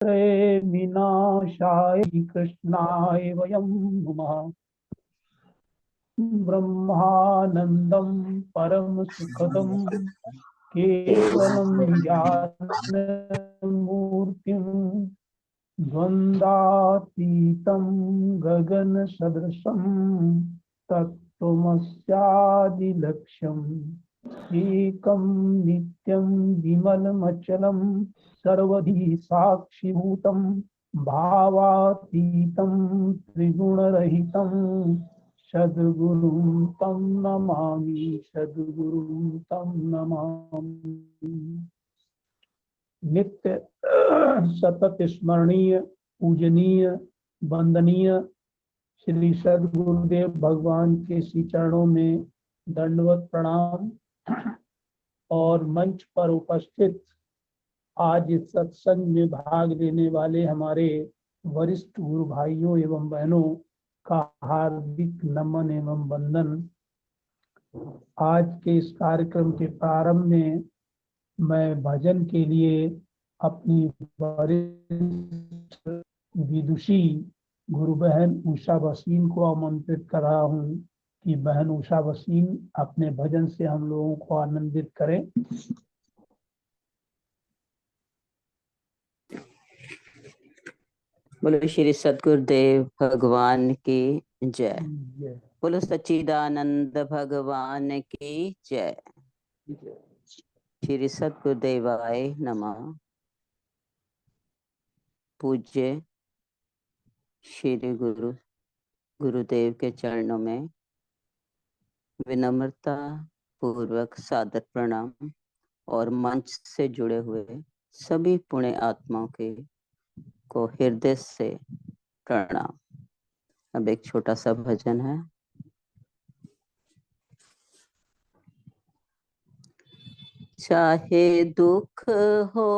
विनाशाय कृष्णाय वयं नुमः। ब्रह्मानन्दं परम सुखदं केवलं ज्ञानमूर्तिं द्वन्द्वातीतं गगनसदृशं तत्त्वमस्यादिलक्ष्यम् एकं नित्यं विमलमचलं सर्वधि साक्षिभूतं भावातीतं त्रिगुणरहितं सद्गुरुं तं नमामि, सद्गुरुं तं नमामि। नित्य सतत स्मरणीय पूजनीय वंदनीय श्री सद्गुरुदेव भगवान के श्री चरणों में दंडवत प्रणाम। और मंच पर उपस्थित आज इस सत्संग में भाग लेने वाले हमारे वरिष्ठ गुरु भाइयों एवं बहनों का हार्दिक नमन एवं वंदन। आज के इस कार्यक्रम के प्रारंभ में मैं भजन के लिए अपनी वरिष्ठ विदुषी गुरु बहन उषा वसीम को आमंत्रित कर रहा हूँ कि बहन उषा वसीम अपने भजन से हम लोगों को आनंदित करें। बोलो श्री सद्गुरुदेव भगवान की जय। बोलो सच्चिदानंद भगवान की जय। श्री सद्गुरुदेवाय नमः। पूज्य श्री गुरुदेव के चरणों में विनम्रता पूर्वक सादर प्रणाम और मंच से जुड़े हुए सभी पुण्य आत्माओं के को हृदय से प्रणाम। अब एक छोटा सा भजन है। चाहे दुख हो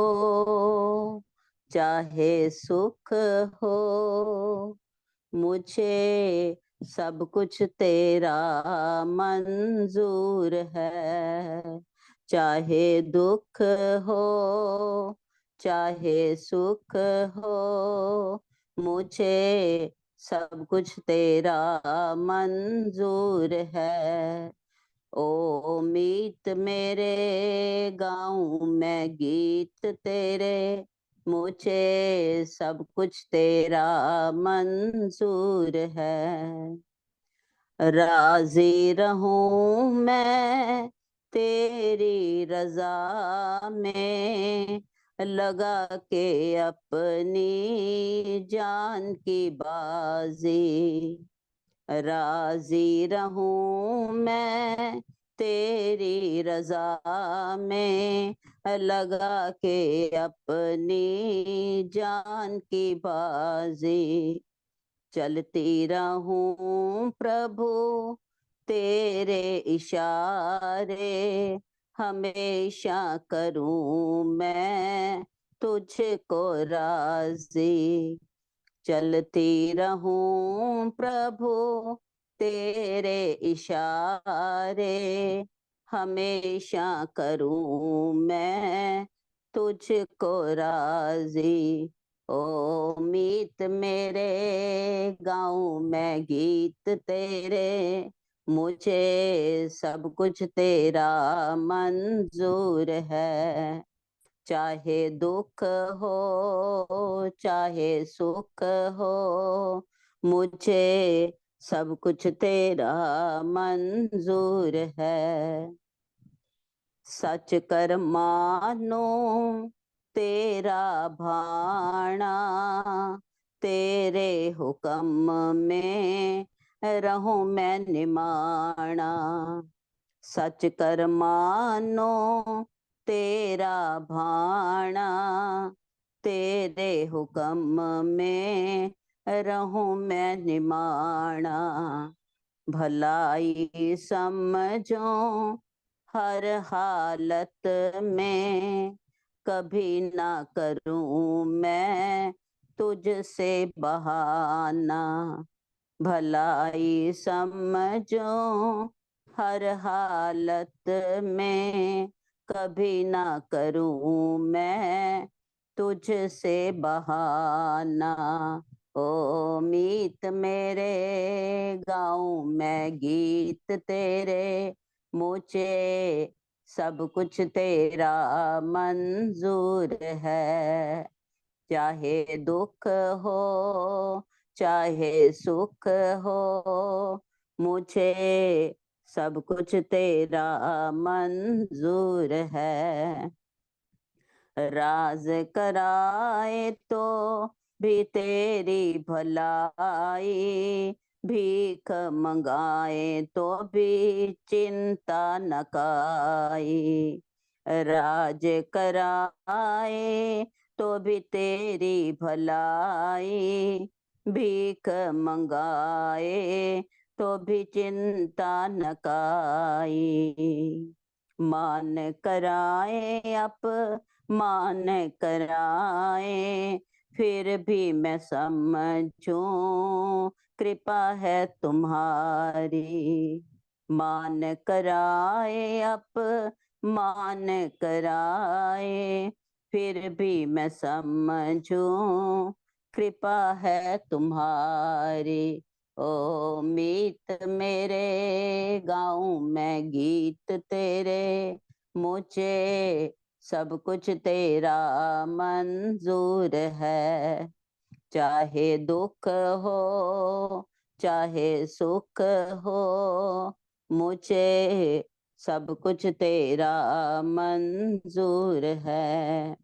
चाहे सुख हो, मुझे सब कुछ तेरा मंजूर है। चाहे दुख हो चाहे सुख हो, मुझे सब कुछ तेरा मंजूर है। ओ मीत मेरे गाऊं मैं गीत तेरे, मुझे सब कुछ तेरा मंजूर है। राजी रहूं मैं तेरी रजा में, लगा के अपनी जान की बाजी। राजी रहूं मैं तेरी रजा में, लगा के अपनी जान की बाजी। चलती रहूं प्रभु तेरे इशारे, हमेशा करूं मैं तुझको राजी। चलती रहूं प्रभु तेरे इशारे, हमेशा करूं मैं तुझको राजी। ओ मीत मेरे गाऊं मैं गीत तेरे, मुझे सब कुछ तेरा मंजूर है। चाहे दुख हो चाहे सुख हो, मुझे सब कुछ तेरा मंजूर है। सच कर मानो तेरा भाना, तेरे हुक्म में रहूं मैं निमाना। सच कर मानो तेरा भाना, तेरे हुक्म में रहूं मैं निमाना। भलाई समझो हर हालत में, कभी ना करूं मैं तुझसे बहाना। भलाई समझो हर हालत में, कभी ना करूं मैं तुझसे बहाना। ओ मीत मेरे गाऊं मैं गीत तेरे, मुझे सब कुछ तेरा मंजूर है। चाहे दुख हो चाहे सुख हो, मुझे सब कुछ तेरा मंजूर है। राज कराए तो भी तेरी भलाई, भीख मंगाए तो भी चिंता न काई। राज कराए तो भी तेरी भलाई, भीख मंगाए तो भी चिंता न काई। मान कराए मान कराए, फिर भी मैं समझूं कृपा है तुम्हारी। मान कराए मान कराए, फिर भी मैं समझूं कृपा है तुम्हारी। ओ मीत मेरे गाऊं मैं गीत तेरे, मुझे सब कुछ तेरा मंजूर है। चाहे दुख हो चाहे सुख हो, मुझे सब कुछ तेरा मंजूर है।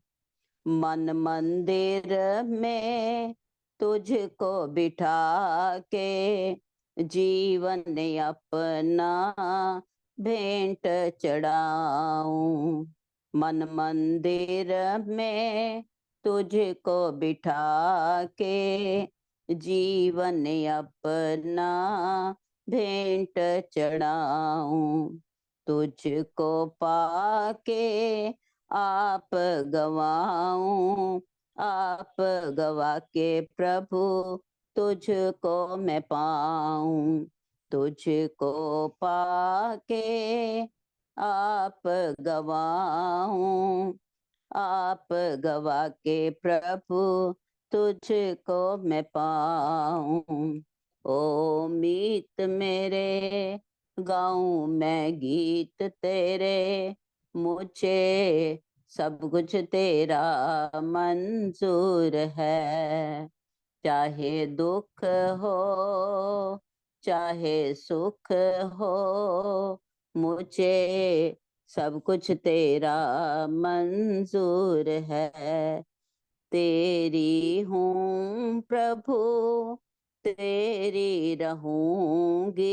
मन मंदिर में तुझको बिठा के, जीवन अपना भेंट चढ़ाऊं। मन मंदिर में तुझको बिठा के, जीवन अपना भेंट चढ़ाऊं। तुझको पाके आप गवाऊं, आप गवा के प्रभु तुझको मैं पाऊं। तुझको पाके आप गवाऊं, आप गवा के प्रभु तुझको मैं पाऊं। ओ मीत मेरे गाऊं मैं गीत तेरे, मुझे सब कुछ तेरा मंजूर है। चाहे दुख हो चाहे सुख हो, मुझे सब कुछ तेरा मंजूर है। तेरी हूँ प्रभु तेरी रहूंगी,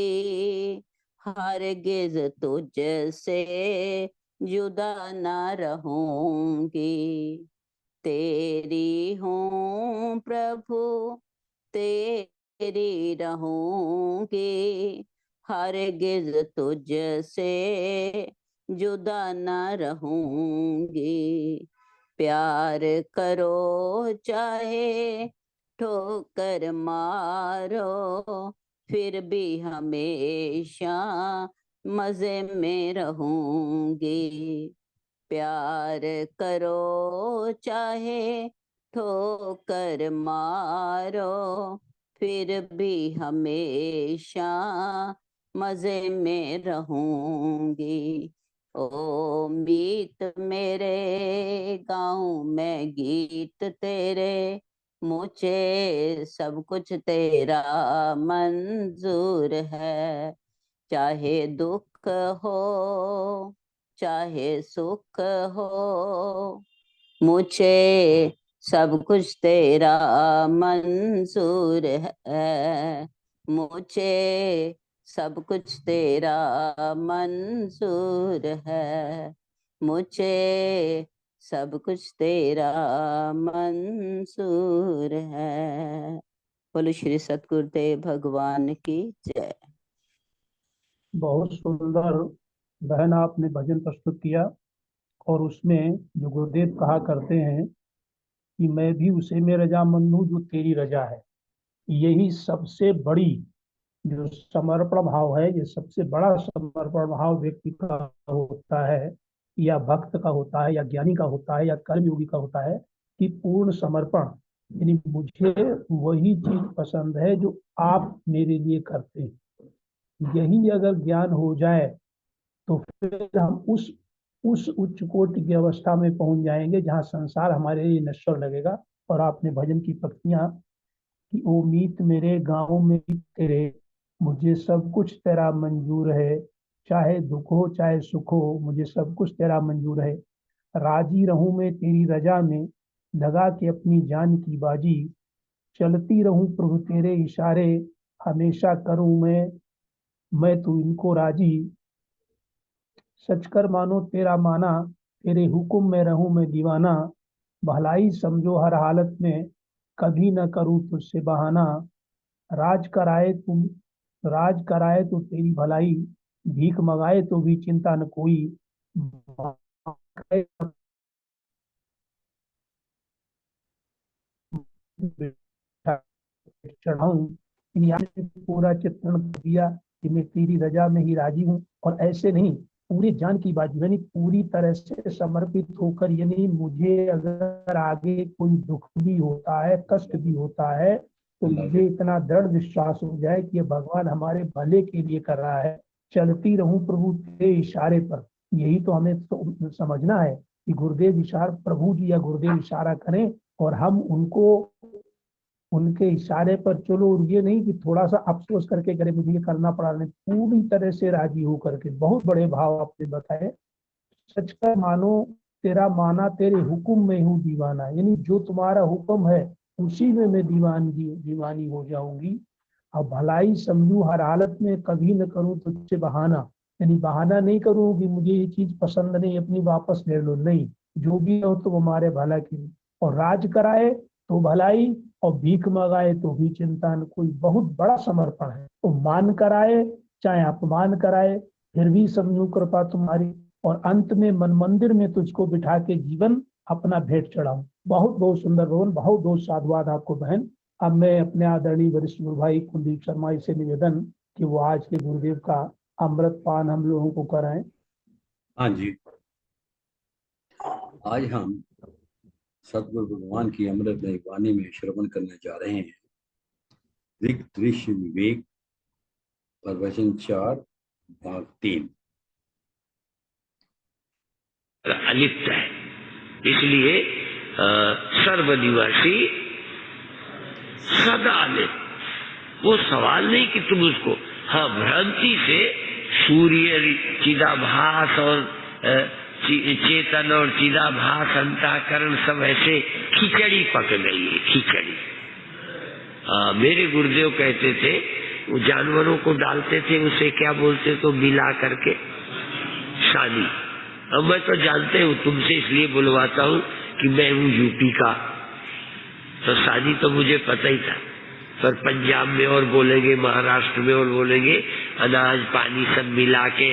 हरगिज तुझसे जुदा ना रहूंगी। तेरी हूँ प्रभु तेरी रहूंगी, हरगिज तुझसे जुदा न रहूंगी। प्यार करो चाहे ठोकर मारो, फिर भी हमेशा मजे में रहूंगी। प्यार करो चाहे ठोकर मारो, फिर भी हमेशा मजे में रहूंगी। ओ मीत मेरे गाऊं मैं गीत तेरे, मुझे सब कुछ तेरा मंजूर है। चाहे दुख हो चाहे सुख हो, मुझे सब कुछ तेरा मंजूर है। मुझे सब कुछ तेरा मंजूर है। मुझे सब कुछ तेरा मंजूर है। बोलो श्री सतगुरुदेव भगवान की जय। बहुत सुंदर बहन आपने भजन प्रस्तुत किया। और उसमें जो गुरुदेव कहा करते हैं कि मैं भी उसे में रजामंद हूँ जो तेरी रजा है, यही सबसे बड़ी जो समर्पण भाव है, ये सबसे बड़ा समर्पण भाव व्यक्ति का होता है, या भक्त का होता है, या ज्ञानी का होता है, या कर्मयोगी का होता है। कि पूर्ण समर्पण, यानी मुझे वही चीज पसंद है जो आप मेरे लिए करते हैं। यही अगर ज्ञान हो जाए तो फिर हम उस उच्च कोटि की अवस्था में पहुंच जाएंगे जहां संसार हमारे लिए नश्वर लगेगा। और आपने भजन की पंक्तियां कि ओ मीत मेरे गाँव में भी तेरे, मुझे सब कुछ तेरा मंजूर है, चाहे दुख हो चाहे सुख हो, मुझे सब कुछ तेरा मंजूर है। राजी रहूं मैं तेरी रजा में, लगा के अपनी जान की बाजी, चलती रहूं प्रभु तेरे इशारे, हमेशा करूं मैं तू इनको राजी। सच कर मानो तेरा माना, तेरे हुक्म में रहूं मैं दीवाना, भलाई समझो हर हालत में, कभी न करूं तुझसे बहाना। राज कराए तुम राज कराए तो तेरी भलाई, भीख मंगाए तो भी चिंता न कोई। चढ़ाऊं, यानी पूरा चित्रण कर दिया कि मैं तेरी रजा में ही राजी हूँ। और ऐसे नहीं, पूरी जान की बात, यानी पूरी तरह से समर्पित होकर, यानी मुझे अगर आगे कोई दुख भी होता है, कष्ट भी होता है, तो मुझे इतना दृढ़ विश्वास हो जाए कि ये भगवान हमारे भले के लिए कर रहा है। चलती रहूं प्रभु तेरे इशारे पर, यही तो हमें तो समझना है कि गुरुदेव इशारा, प्रभु जी या गुरुदेव इशारा करें और हम उनके इशारे पर चलो। और ये नहीं कि थोड़ा सा अफसोस करके करे मुझे ये करना पड़ा, नहीं, पूरी तरह से राजी हो करके। बहुत बड़े भाव आपने बताए। सच का मानो तेरा माना, तेरे हुक्म में हूँ दीवाना, यानी जो तुम्हारा हुक्म है उसी में मैं दीवानी हो जाऊंगी। अब भलाई समझू हर हालत में, कभी न करूं तुझसे बहाना, यानी बहाना नहीं करूं कि मुझे ये चीज पसंद नहीं, अपनी वापस ले लो, नहीं, जो भी हो तो हमारे भला के लिए। और राज कराए तो भलाई, और भीख मंगाए तो भी चिंता न कोई। बहुत बड़ा समर्पण है। तो मान कराए चाहे अपमान कराए, फिर भी समझू कृपा तुम्हारी, और अंत में मन मंदिर में तुझको बिठा के जीवन अपना भेंट चढ़ाऊं। बहुत बहुत सुंदर रोहन, बहुत बहुत साधुवाद आपको बहन। अब मैं अपने आदरणीय वरिष्ठ गुरु भाई कुलदीप शर्मा से निवेदन कि वो आज के गुरुदेव का अमृत पान हम लोगों को कराएं। हाँ जी, आज हम सतगुरु भगवान की अमृतमय वाणी में श्रवण करने जा रहे हैं। ऋग दृश्य विवेक, प्रवचन 4 भाग 3। अलिप्त है, इसलिए सर्वनिवासी सदा अलिप्त। वो सवाल नहीं कि तुम उसको, हाँ, भ्रांति से सूर्य चिदाभास और चेतन और चिदाभास अंतःकरण सब ऐसे खिचड़ी पक गई है, खिचड़ी। मेरे गुरुदेव कहते थे, वो जानवरों को डालते थे, उसे क्या बोलते तो मिला करके सानी। अब मैं तो जानते हूँ, तुमसे इसलिए बुलवाता हूँ कि मैं हूँ यूपी का, तो सानी तो मुझे पता ही था। पर पंजाब में और बोलेंगे, महाराष्ट्र में और बोलेंगे, अनाज पानी सब मिला के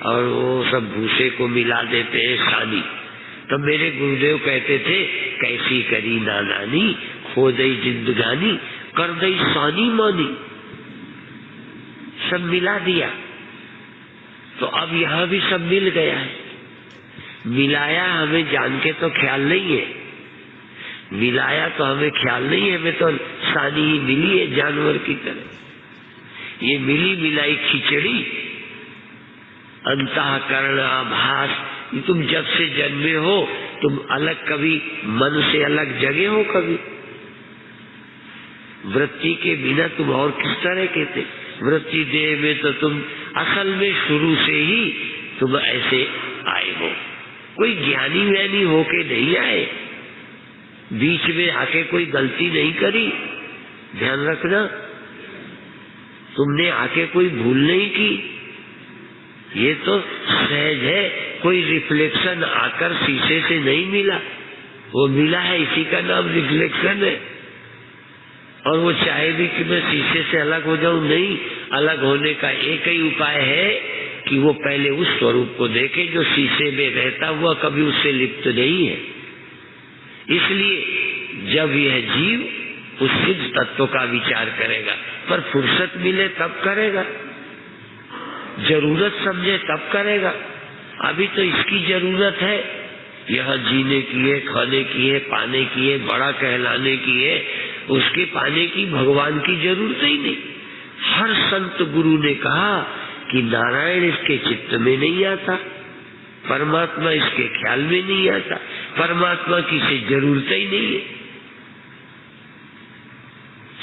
और वो सब भूसे को मिला देते हैं सानी। तो मेरे गुरुदेव कहते थे, कैसी करी नादानी, खो दई जिंदगानी, कर दई सानी मानी। सब मिला दिया। तो अब यहाँ भी सब मिल गया है। मिलाया हमें जान के तो ख्याल नहीं है, मिलाया तो हमें ख्याल नहीं है, हमें तो सानी ही मिली है जानवर की तरह। ये मिली मिलाई खिचड़ी, अंतःकरण आभास, तुम जब से जन्मे हो तुम अलग, कभी मन से अलग जगे हो, कभी वृत्ति के बिना तुम और किस तरह के थे। वृत्ति देह में तो तुम असल में शुरू से ही तुम ऐसे आए हो। कोई ज्ञानी व्यानी होके नहीं आए, बीच में आके कोई गलती नहीं करी। ध्यान रखना, तुमने आके कोई भूल नहीं की। ये तो सहज है, कोई रिफ्लेक्शन आकर शीशे से नहीं मिला, वो मिला है, इसी का नाम रिफ्लेक्शन है। और वो चाहे भी कि मैं शीशे से अलग हो जाऊं, नहीं, अलग होने का एक ही उपाय है कि वो पहले उस स्वरूप को देखे जो शीशे में रहता हुआ कभी उससे लिप्त नहीं है। इसलिए जब यह जीव उस सिद्ध तत्व का विचार करेगा, पर फुर्सत मिले तब करेगा, जरूरत समझे तब करेगा। अभी तो इसकी जरूरत है यहाँ जीने की है, खाने की है, पाने की है, बड़ा कहलाने की है, उसके पाने की भगवान की जरूरत ही नहीं। हर संत गुरु ने कहा कि नारायण इसके चित्त में नहीं आता, परमात्मा इसके ख्याल में नहीं आता, परमात्मा की से जरूरत ही नहीं है।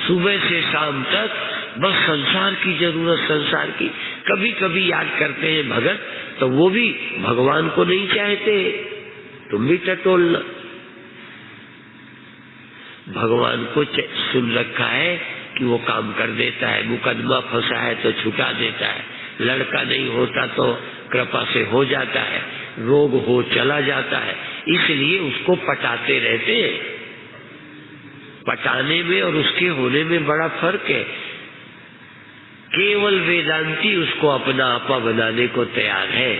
सुबह से शाम तक बस संसार की जरूरत, संसार की। कभी कभी याद करते हैं भगत, तो वो भी भगवान को नहीं चाहते। तुम भी टटोलना। भगवान को सुन रखा है कि वो काम कर देता है, मुकदमा फंसा है तो छुटा देता है, लड़का नहीं होता तो कृपा से हो जाता है, रोग हो चला जाता है, इसलिए उसको पटाते रहते हैं। पटाने में और उसके होने में बड़ा फर्क है। केवल वेदांती उसको अपना आपा बनाने को तैयार है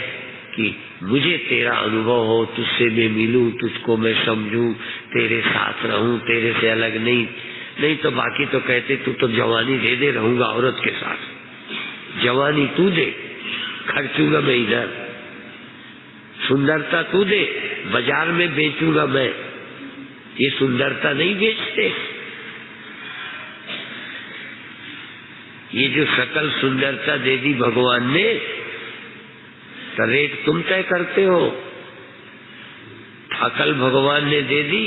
कि मुझे तेरा अनुभव हो, तुझसे मैं मिलूं, तुझको मैं समझूं, तेरे साथ रहूं, तेरे से अलग नहीं तो बाकी तो कहते तू तो जवानी दे दे, रहूंगा औरत के साथ। जवानी तू दे, खर्चूंगा मैं इधर। सुंदरता तू दे, बाजार में बेचूंगा मैं। ये सुंदरता नहीं बेचते। ये जो सकल सुंदरता दे दी भगवान ने, तो रेट तुम तय करते हो। अकल भगवान ने दे दी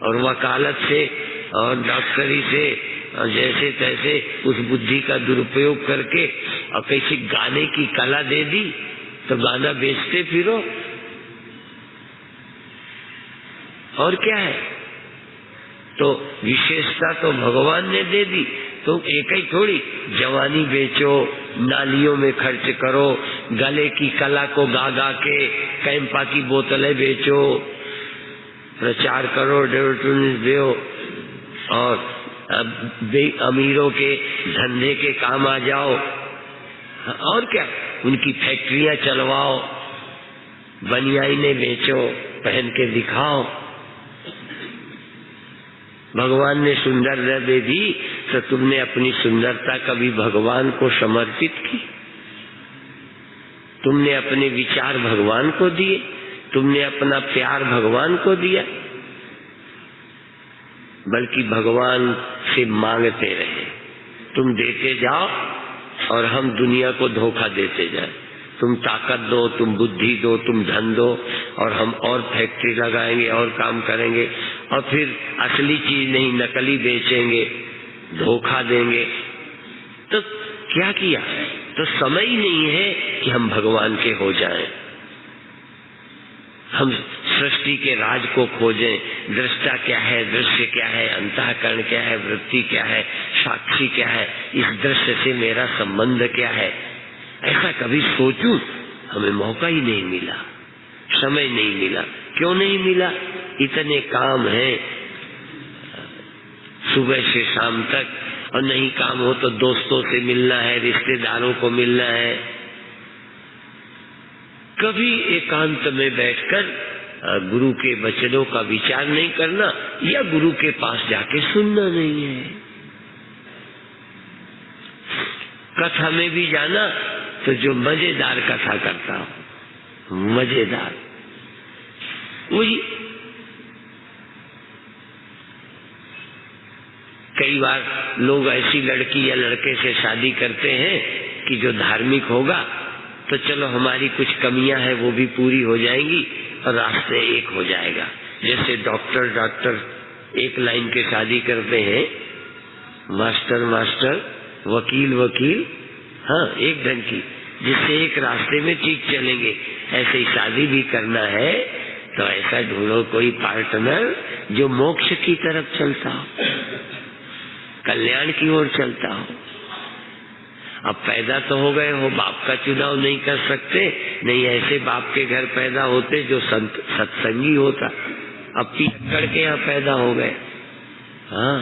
और वकालत से और डॉक्टरी से और जैसे तैसे उस बुद्धि का दुरुपयोग करके और किसी गाने की कला दे दी, तो गाना बेचते फिरो। और क्या है? तो विशेषता तो भगवान ने दे दी, तो एक ही थोड़ी। जवानी बेचो, नालियों में खर्च करो, गले की कला को गा गा के कैंपा की बोतलें बेचो, प्रचार करो, एडवर्टाइजमेंट दो और अमीरों के धंधे के काम आ जाओ। और क्या, उनकी फैक्ट्रियां चलवाओ, बनियाइने बेचो, पहन के दिखाओ। भगवान ने सुंदरता दे दी, तो तुमने अपनी सुंदरता कभी भगवान को समर्पित की? तुमने अपने विचार भगवान को दिए? तुमने अपना प्यार भगवान को दिया? बल्कि भगवान से मांगते रहे। तुम देते जाओ और हम दुनिया को धोखा देते जाए। तुम ताकत दो, तुम बुद्धि दो, तुम धन दो और हम और फैक्ट्री लगाएंगे और काम करेंगे और फिर असली चीज नहीं नकली बेचेंगे, धोखा देंगे। तो क्या किया? तो समय ही नहीं है कि हम भगवान के हो जाएं। हम सृष्टि के राज को खोजें। दृष्टा क्या है, दृश्य क्या है, अंतःकरण क्या है, वृत्ति क्या है, साक्षी क्या है, इस दृश्य से मेरा संबंध क्या है, ऐसा कभी सोचूं? हमें मौका ही नहीं मिला, समय नहीं मिला। क्यों नहीं मिला? इतने काम हैं सुबह से शाम तक, और नहीं काम हो तो दोस्तों से मिलना है, रिश्तेदारों को मिलना है। कभी एकांत में बैठकर गुरु के वचनों का विचार नहीं करना या गुरु के पास जाके सुनना नहीं है। कथा में भी जाना तो जो मजेदार कथा करता हो, मजेदार, वही। कई बार लोग ऐसी लड़की या लड़के से शादी करते हैं कि जो धार्मिक होगा तो चलो हमारी कुछ कमियां हैं वो भी पूरी हो जाएंगी और रास्ते एक हो जाएगा। जैसे डॉक्टर एक लाइन के शादी करते हैं, मास्टर वकील, हाँ, एक ढंग की, जिससे एक रास्ते में ठीक चलेंगे। ऐसे ही शादी भी करना है तो ऐसा ढूंढो कोई पार्टनर जो मोक्ष की तरफ चलता हो, कल्याण की ओर चलता हो। अब पैदा तो हो गए हो, बाप का चुनाव नहीं कर सकते, नहीं ऐसे बाप के घर पैदा होते जो सत्संगी होता। अब पीछड़ के यहाँ पैदा हो गए, हाँ,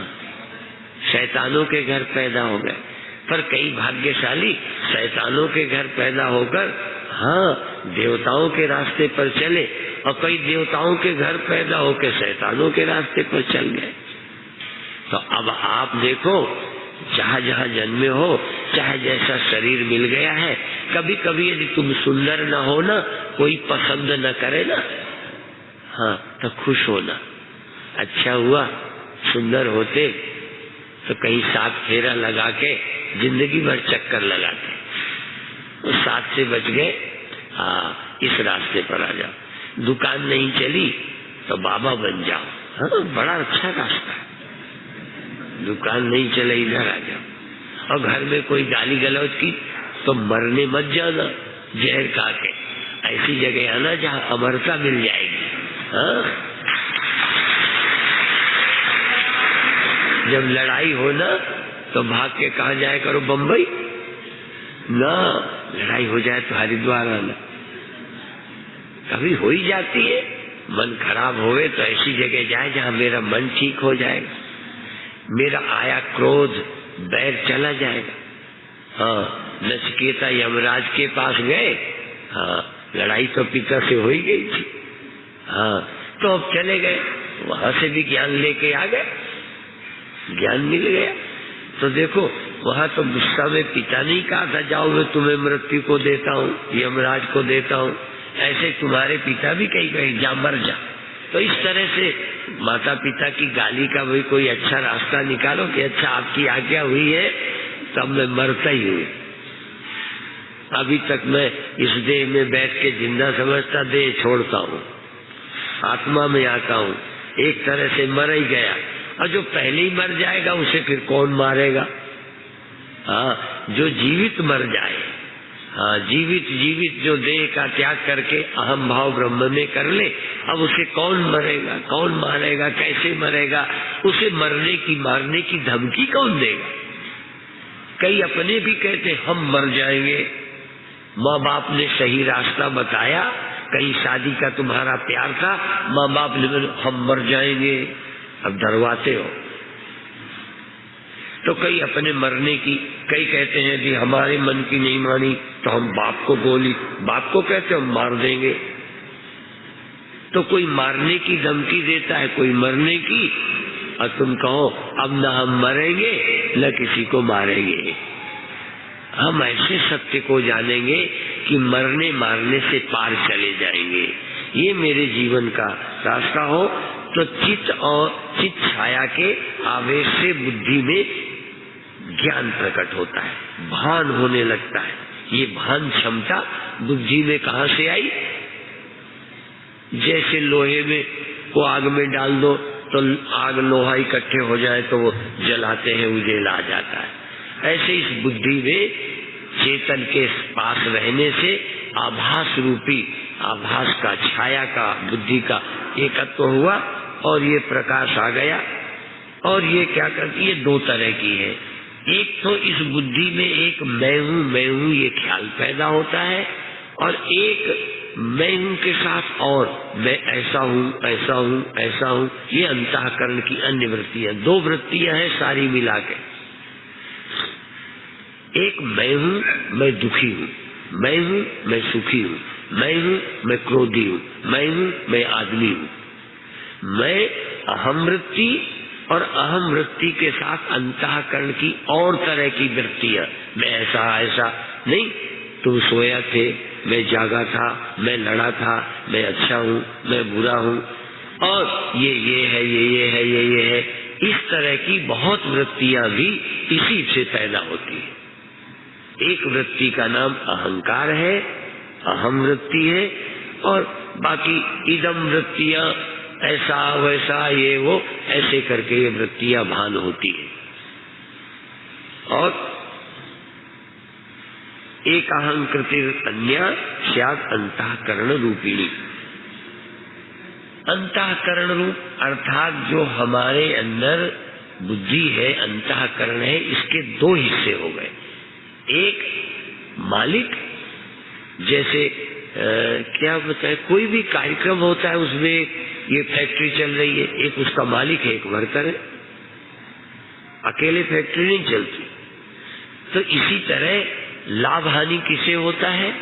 शैतानों के घर पैदा हो गए। पर कई भाग्यशाली शैतानों के घर पैदा होकर, हाँ, देवताओं के रास्ते पर चले, और कई देवताओं के घर पैदा होकर शैतानों के रास्ते पर चल गए। तो अब आप देखो, जहाँ जहाँ जन्मे हो, चाहे जैसा शरीर मिल गया है, कभी कभी यदि तुम सुंदर न हो ना, कोई पसंद न करे ना, हाँ, तो खुश होना। अच्छा हुआ, सुंदर होते तो कहीं 7 फेरा लगा के जिंदगी भर चक्कर लगाते, वो 7 से बच गए। हाँ, इस रास्ते पर आ जाओ। दुकान नहीं चली तो बाबा बन जाओ। हाँ, बड़ा अच्छा रास्ता है। दुकान नहीं चले, इधर आ जाओ। और घर में कोई गाली गलौज की तो मरने मत जाना, जहर खा के। ऐसी जगह आना जहाँ अमरता मिल जाएगी। हाँ, जब लड़ाई हो ना तो भाग के कहा जाए करो बम्बई ना, लड़ाई हो जाए तो हरिद्वार आना। कभी हो ही जाती है, मन खराब होवे तो ऐसी जगह जाए जहाँ मेरा मन ठीक हो जाएगा, मेरा आया क्रोध बैर चला जाएगा। हाँ, नचिकेता यमराज के पास गए। हाँ, लड़ाई तो पिता से हो ही गई थी। हाँ, तो अब चले गए, वहां से भी ज्ञान लेके आ गए, ज्ञान मिल गया। तो देखो, वहां तो गुस्सा में पिता नहीं कहा था जाओ मैं तुम्हें मृत्यु को देता हूँ, यमराज को देता हूँ। ऐसे तुम्हारे पिता भी कहीं कहीं जा मर जा। तो इस तरह से माता पिता की गाली का भी कोई अच्छा रास्ता निकालो कि अच्छा आपकी आज्ञा हुई है तब मैं मरता ही हूँ। अभी तक मैं इस देह में बैठ के जिंदा समझता, देह छोड़ता हूँ, आत्मा में आता हूँ, एक तरह से मर ही गया। और जो पहले ही मर जाएगा उसे फिर कौन मारेगा? हाँ, जो जीवित मर जाए। हाँ, जीवित जो देह का त्याग करके अहम भाव ब्रह्म में कर ले, अब उसे कौन मरेगा, कौन मारेगा, कैसे मरेगा? उसे मरने की मारने की धमकी कौन देगा? कई अपने भी कहते हम मर जाएंगे, माँ बाप ने सही रास्ता बताया, कहीं शादी का तुम्हारा प्यार था, माँ बाप ने बोला हम मर जाएंगे, अब डरवाते हो। तो कई अपने मरने की, कई कहते हैं कि हमारे मन की नहीं मानी तो हम बाप को गोली, बाप को कहते हम मार देंगे। तो कोई मारने की धमकी देता है, कोई मरने की, और तुम कहो अब न हम मरेंगे न किसी को मारेंगे। हम ऐसे सत्य को जानेंगे कि मरने मारने से पार चले जाएंगे। ये मेरे जीवन का रास्ता हो तो चित्त और चित्त छाया के आवेश से बुद्धि में ज्ञान प्रकट होता है, भान होने लगता है। ये भान क्षमता बुद्धि में कहाँ से आई? जैसे लोहे में को आग में डाल दो तो आग लोहा इकट्ठे हो जाए तो वो जलाते हैं, उजेला आ जाता है। ऐसे इस बुद्धि में चेतन के पास रहने से आभास रूपी, आभास का, छाया का, बुद्धि का एकत्व हुआ और ये प्रकाश आ गया। और ये क्या करती है? 2 तरह की है। एक तो इस बुद्धि में एक मैं हूँ ये ख्याल पैदा होता है, और एक मैं हूँ के साथ और मैं ऐसा हूँ, ये अंतःकरण की अन्य वृत्तियां, 2 वृत्तियां हैं सारी मिला के। एक मैं हूँ, मैं दुखी हूँ, मैं हूँ, मैं सुखी हूँ, मैं हूँ, मैं क्रोधी हूँ, मैं हूँ, मैं आदमी हूँ। मैं अहम वृत्ति और अहम वृत्ति के साथ अंतःकरण की और तरह की वृत्तियां, मैं ऐसा नहीं, तुम सोया थे, मैं जागा था, मैं लड़ा था, मैं अच्छा हूँ, मैं बुरा हूँ, और ये है, इस तरह की बहुत वृत्तियां भी इसी से पैदा होती है। एक वृत्ति का नाम अहंकार है, अहम वृत्ति है, और बाकी इदम वृत्तियां, ऐसा वैसा ये वो, ऐसे करके ये वृत्तियां भान होती है। और एक अहंकृति अन्य स्यात् अंतःकरण रूपिणी। अंतःकरण रूप अर्थात जो हमारे अंदर बुद्धि है, अंतःकरण है, इसके 2 हिस्से हो गए। एक मालिक, जैसे क्या बताए, कोई भी कार्यक्रम होता है उसमें ये फैक्ट्री चल रही है, एक उसका मालिक है, एक वर्कर है, अकेले फैक्ट्री नहीं चलती। तो इसी तरह लाभ हानि किसे होता है?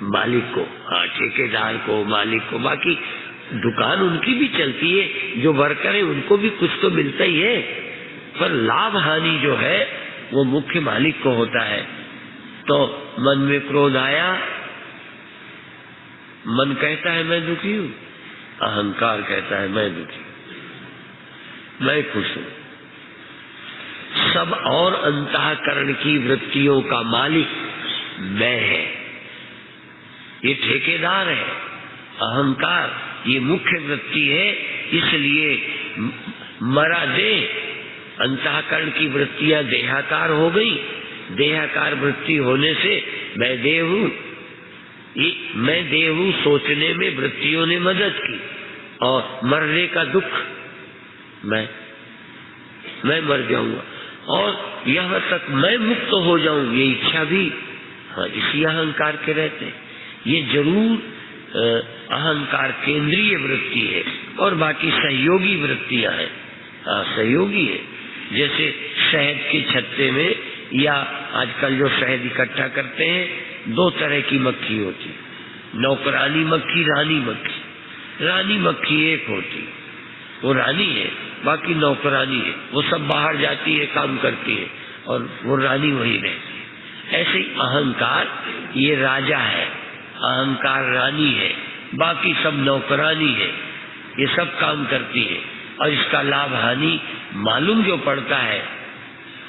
मालिक को, हाँ, ठेकेदार को, मालिक को। बाकी दुकान उनकी भी चलती है, जो वर्कर है उनको भी कुछ तो मिलता ही है, पर लाभ हानि जो है वो मुख्य मालिक को होता है। तो मन में क्रोध आया मन कहता है मैं दुखी हूं, अहंकार कहता है मैं दुखी हूं, मैं खुश हूं। सब और अंतःकरण की वृत्तियों का मालिक मैं है, ये ठेकेदार है। अहंकार ये मुख्य वृत्ति है, इसलिए मरा देह, अंतःकरण की वृत्तियां देहाकार हो गई। देहाकार वृत्ति होने से मैं देह हूं, मैं देह हूं सोचने में वृत्तियों ने मदद की, और मरने का दुख मैं मर जाऊंगा, और यहां तक मैं मुक्त हो जाऊं ये इच्छा भी इसी अहंकार के रहते हैं। ये जरूर अहंकार केंद्रीय वृत्ति है, और बाकी सहयोगी वृत्तियां हैं। सहयोगी है, जैसे शहद के छत्ते में या आजकल जो शहद इकट्ठा करते हैं, दो तरह की मक्खी होती, नौकरानी मक्खी, रानी मक्खी। रानी मक्खी एक होती, वो रानी है, बाकी नौकरानी है, वो सब बाहर जाती है, काम करती है, और वो रानी वही रहती है। ऐसे ही अहंकार ये राजा है, अहंकार रानी है, बाकी सब नौकरानी है, ये सब काम करती है, और इसका लाभ हानि मालूम जो पड़ता है।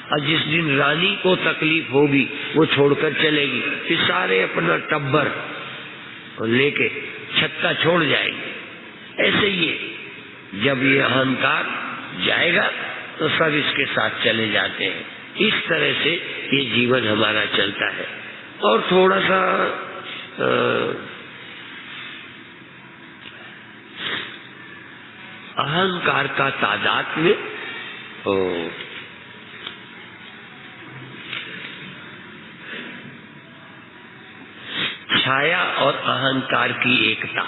और जिस दिन रानी को तकलीफ होगी वो छोड़कर चलेगी, फिर सारे अपना टब्बर लेके छत्ता छोड़ जाएंगे। ऐसे ही जब ये अहंकार जाएगा तो सब इसके साथ चले जाते हैं। इस तरह से ये जीवन हमारा चलता है। और थोड़ा सा अहंकार का तादात्म्य, छाया और अहंकार की एकता।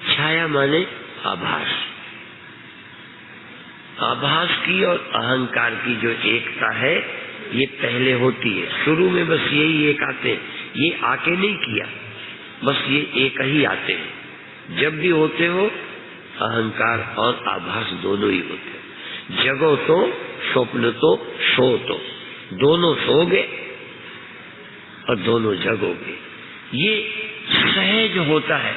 छाया माने आभास, आभास की और अहंकार की जो एकता है ये पहले होती है। शुरू में बस यही एक आते हैं, ये आके नहीं किया, बस ये एक ही आते हैं। जब भी होते हो अहंकार और आभास दोनों ही होते हैं। जगो तो स्वप्न तो सो तो, दोनों सोगे और दोनों जगोगे। ये सहज होता है।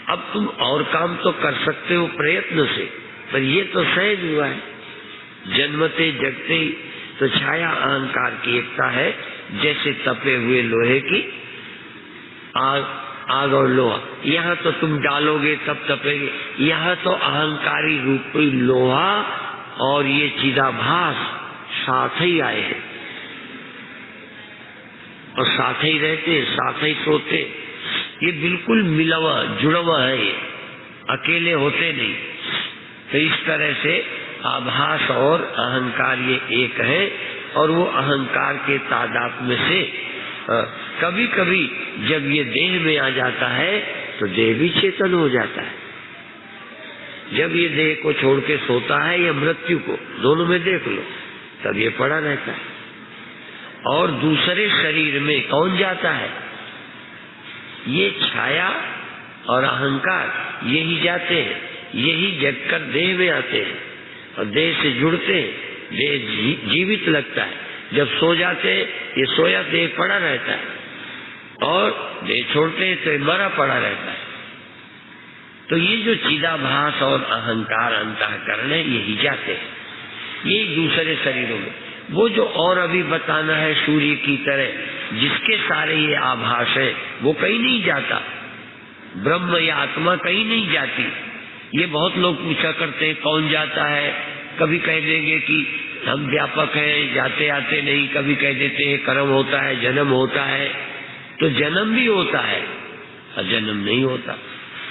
अब तुम और काम तो कर सकते हो प्रयत्न से, पर ये तो सहज हुआ है। जन्मते जगते ही तो छाया अहंकार की एकता है। जैसे तपे हुए लोहे की आग और लोहा, यहाँ तो तुम डालोगे तब तपेगे, यहाँ तो अहंकारी रूपी लोहा और ये चिदाभास साथ ही आए हैं, और साथ ही रहते, साथ ही सोते। ये बिल्कुल मिलवा जुड़वा है, ये अकेले होते नहीं। तो इस तरह से आभास और अहंकार ये एक है, और वो अहंकार के तादात्म्य से कभी कभी जब ये देह में आ जाता है तो देह भी चेतन हो जाता है। जब ये देह को छोड़ के सोता है या मृत्यु को, दोनों में देख लो, तब ये पड़ा रहता है। और दूसरे शरीर में कौन जाता है? ये छाया और अहंकार यही जाते हैं, यही जगकर देह में आते हैं और देह से जुड़ते हैं। देह जीवित लगता है। जब सो जाते हैं ये सोया देह पड़ा रहता है, और देह छोड़ते हैं तो मरा पड़ा रहता है। तो ये जो चिदाभास और अहंकार अंतःकरण है यही जाते हैं, ये दूसरे शरीरों में। वो जो और अभी बताना है सूर्य की तरह, जिसके सारे ये आभास है, वो कहीं नहीं जाता। ब्रह्म या आत्मा कहीं नहीं जाती। ये बहुत लोग पूछा करते हैं कौन जाता है। कभी कह देंगे कि हम व्यापक हैं, जाते आते नहीं। कभी कह देते हैं कर्म होता है, जन्म होता है। तो जन्म भी होता है और जन्म नहीं होता।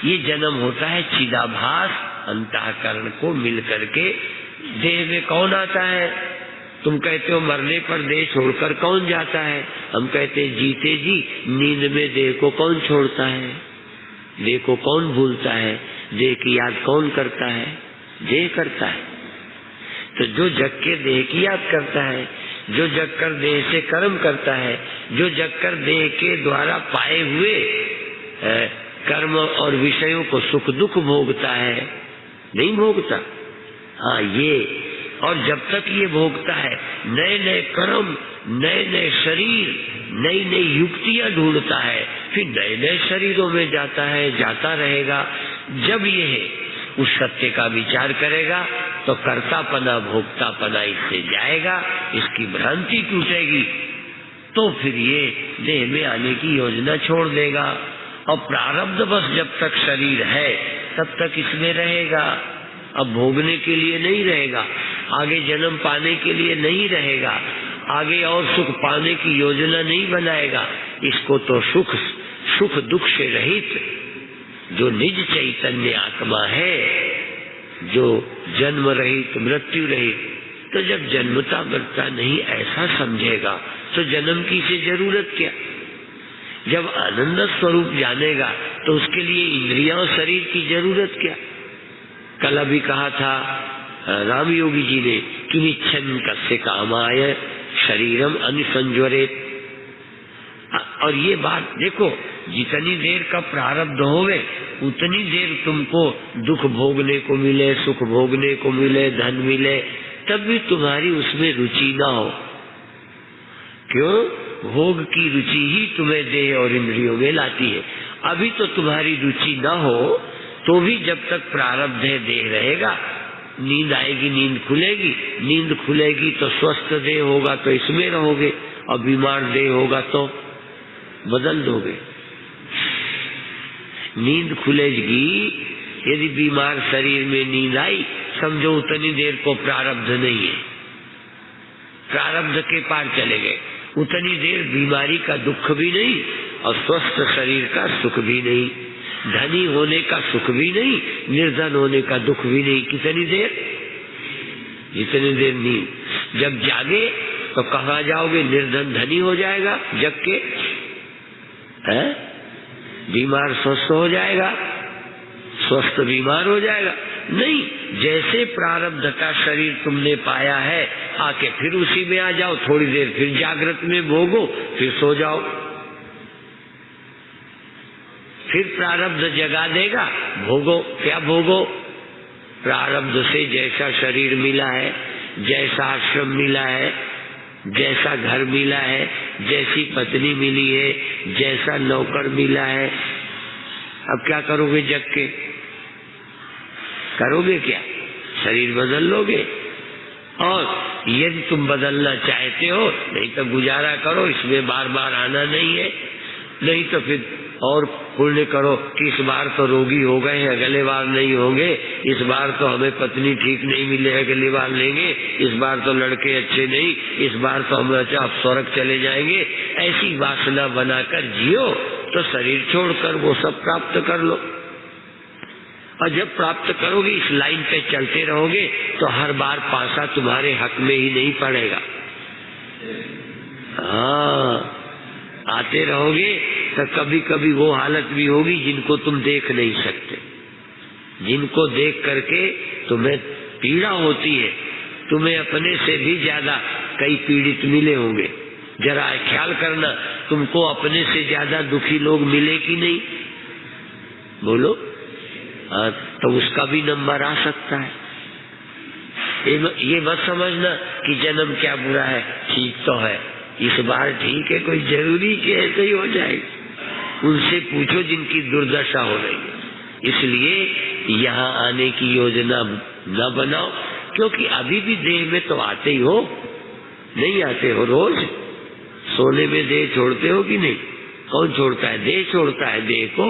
ये जन्म होता है चिदाभास अंतःकरण को मिल करके। देह में कौन आता है? तुम कहते हो मरने पर देह छोड़कर कौन जाता है? हम कहते हैं जीते जी नींद में देह को कौन छोड़ता है? देह को कौन भूलता है? देह की याद कौन करता है? देह करता है। तो जो जग के देह की याद करता है, जो जग कर देह से कर्म करता है, जो जग कर देह के द्वारा पाए हुए कर्म और विषयों को सुख दुख भोगता है, नहीं भोगता। हाँ, ये और जब तक ये भोगता है नए नए कर्म, नए नए शरीर, नई नई युक्तियां ढूंढता है, फिर नए नए शरीरों में जाता है, जाता रहेगा। जब यह उस सत्य का विचार करेगा तो कर्तापना भोक्तापना इससे जाएगा, इसकी भ्रांति टूटेगी, तो फिर ये देह में आने की योजना छोड़ देगा। और प्रारब्ध बस जब तक शरीर है तब तक इसमें रहेगा, अब भोगने के लिए नहीं रहेगा, आगे जन्म पाने के लिए नहीं रहेगा, आगे और सुख पाने की योजना नहीं बनाएगा। इसको तो सुख दुख से रहित जो निज चैतन्य आत्मा है, जो जन्म रहित मृत्यु रहित, तो जब जन्मता मरता नहीं ऐसा समझेगा तो जन्म की से जरूरत क्या। जब आनंद स्वरूप जानेगा तो उसके लिए इंद्रियां और शरीर की जरूरत क्या। कल अभी कहा था राम योगी जी ने कि निच्छन कस्य कामाय शरीरम अनुसंज्वरेत। और ये बात देखो, जितनी देर का प्रारब्ध होवे उतनी देर तुमको दुख भोगने को मिले, सुख भोगने को मिले, धन मिले, तब भी तुम्हारी उसमें रुचि ना हो। क्यों? भोग की रुचि ही तुम्हें देह और इंद्रियों में लाती है। अभी तो तुम्हारी रुचि ना हो तो भी जब तक प्रारब्ध है देह रहेगा, नींद आएगी नींद खुलेगी, नींद खुलेगी तो स्वस्थ देह होगा तो इसमें रहोगे, और बीमार देह होगा तो बदल दोगे। नींद खुलेगी, यदि बीमार शरीर में नींद आई समझो उतनी देर को प्रारब्ध नहीं है, प्रारब्ध के पार चले गए। उतनी देर बीमारी का दुख भी नहीं और स्वस्थ शरीर का सुख भी नहीं, धनी होने का सुख भी नहीं, निर्धन होने का दुख भी नहीं। कितनी देर? जितनी देर नींद। जब जागे तो कहाँ जाओगे? निर्धन धनी हो जाएगा जग के, है? बीमार स्वस्थ हो जाएगा, स्वस्थ बीमार हो जाएगा? नहीं, जैसे प्रारब्ध का शरीर तुमने पाया है आके फिर उसी में आ जाओ, थोड़ी देर फिर जागृत में भोगो, फिर सो जाओ, फिर प्रारब्ध जगा देगा, भोगो। क्या भोगो? प्रारब्ध से जैसा शरीर मिला है, जैसा आश्रम मिला है, जैसा घर मिला है, जैसी पत्नी मिली है, जैसा नौकर मिला है, अब क्या करोगे? जग के करोगे क्या? शरीर बदल लोगे। और यदि तुम बदलना चाहते हो, नहीं तो गुजारा करो, इसमें बार बार आना नहीं है। नहीं तो फिर और पुण्य करो कि इस बार तो रोगी हो गए हैं, अगले बार नहीं होंगे, इस बार तो हमें पत्नी ठीक नहीं मिले, अगली बार लेंगे, इस बार तो लड़के अच्छे नहीं, इस बार तो हम अच्छा स्वर्ग चले जाएंगे। ऐसी वासना बनाकर जियो तो शरीर छोड़कर वो सब प्राप्त कर लो। और जब प्राप्त करोगे, इस लाइन पे चलते रहोगे तो हर बार पासा तुम्हारे हक में ही नहीं पड़ेगा। हाँ, आते रहोगे तो कभी कभी वो हालत भी होगी जिनको तुम देख नहीं सकते, जिनको देख करके तुम्हें पीड़ा होती है। तुम्हें अपने से भी ज्यादा कई पीड़ित मिले होंगे। जरा ख्याल करना, तुमको अपने से ज्यादा दुखी लोग मिले कि नहीं? बोलो। हाँ, तो उसका भी नंबर आ सकता है। ये मत समझना कि जन्म क्या बुरा है, ठीक तो है, इस बार ठीक है, कोई जरूरी कि ऐसे ही हो जाएगा। उनसे पूछो जिनकी दुर्दशा हो रही है। इसलिए यहाँ आने की योजना न बनाओ, क्योंकि अभी भी देह में तो आते ही हो, नहीं आते हो? रोज सोने में देह छोड़ते हो कि नहीं? कौन छोड़ता है? देह छोड़ता है देह को।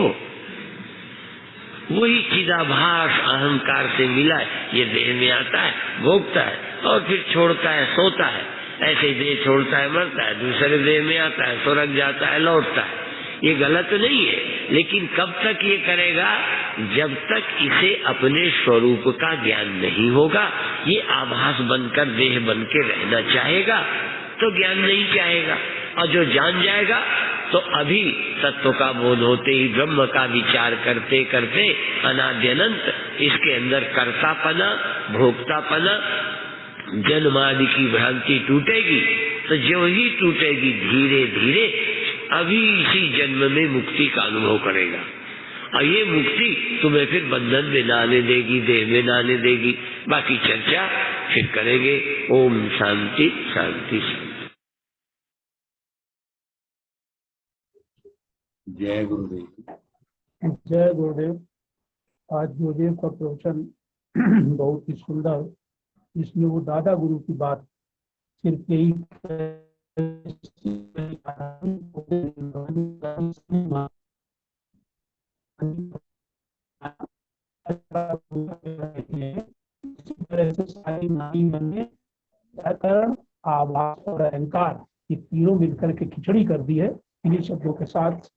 वही चिदाभास अहंकार से मिला है, ये देह में आता है, भोगता है और फिर छोड़ता है, सोता है। ऐसे ही देह छोड़ता है, मरता है, दूसरे देह में आता है, स्वर्ग जाता है, लौटता है। ये गलत नहीं है, लेकिन कब तक ये करेगा? जब तक इसे अपने स्वरूप का ज्ञान नहीं होगा। ये आभास बनकर देह बन के रहना चाहेगा तो ज्ञान नहीं चाहेगा, और जो जान जाएगा तो अभी तत्व का बोध होते ही ब्रह्म का विचार करते करते अनादि अनंत इसके अंदर कर्तापना भोक्तापना जन्मादि की भ्रांति टूटेगी। तो जो ही टूटेगी धीरे धीरे अभी इसी जन्म में मुक्ति का अनुभव करेगा, और ये मुक्ति तुम्हें फिर बंधन में न आने देगी, देह में न आने देगी। बाकी चर्चा फिर करेंगे। ओम शांति शांति शांति। जय गुरुदेव। जय गुरुदेव। आज गुरुदेव का प्रवचन बहुत ही सुंदर, इसमें वो दादा गुरु की बात सिर्फ यही कारण आभास और अहंकार, ये तीनों मिलकर के खिचड़ी कर दी है। इन्हीं शब्दों के साथ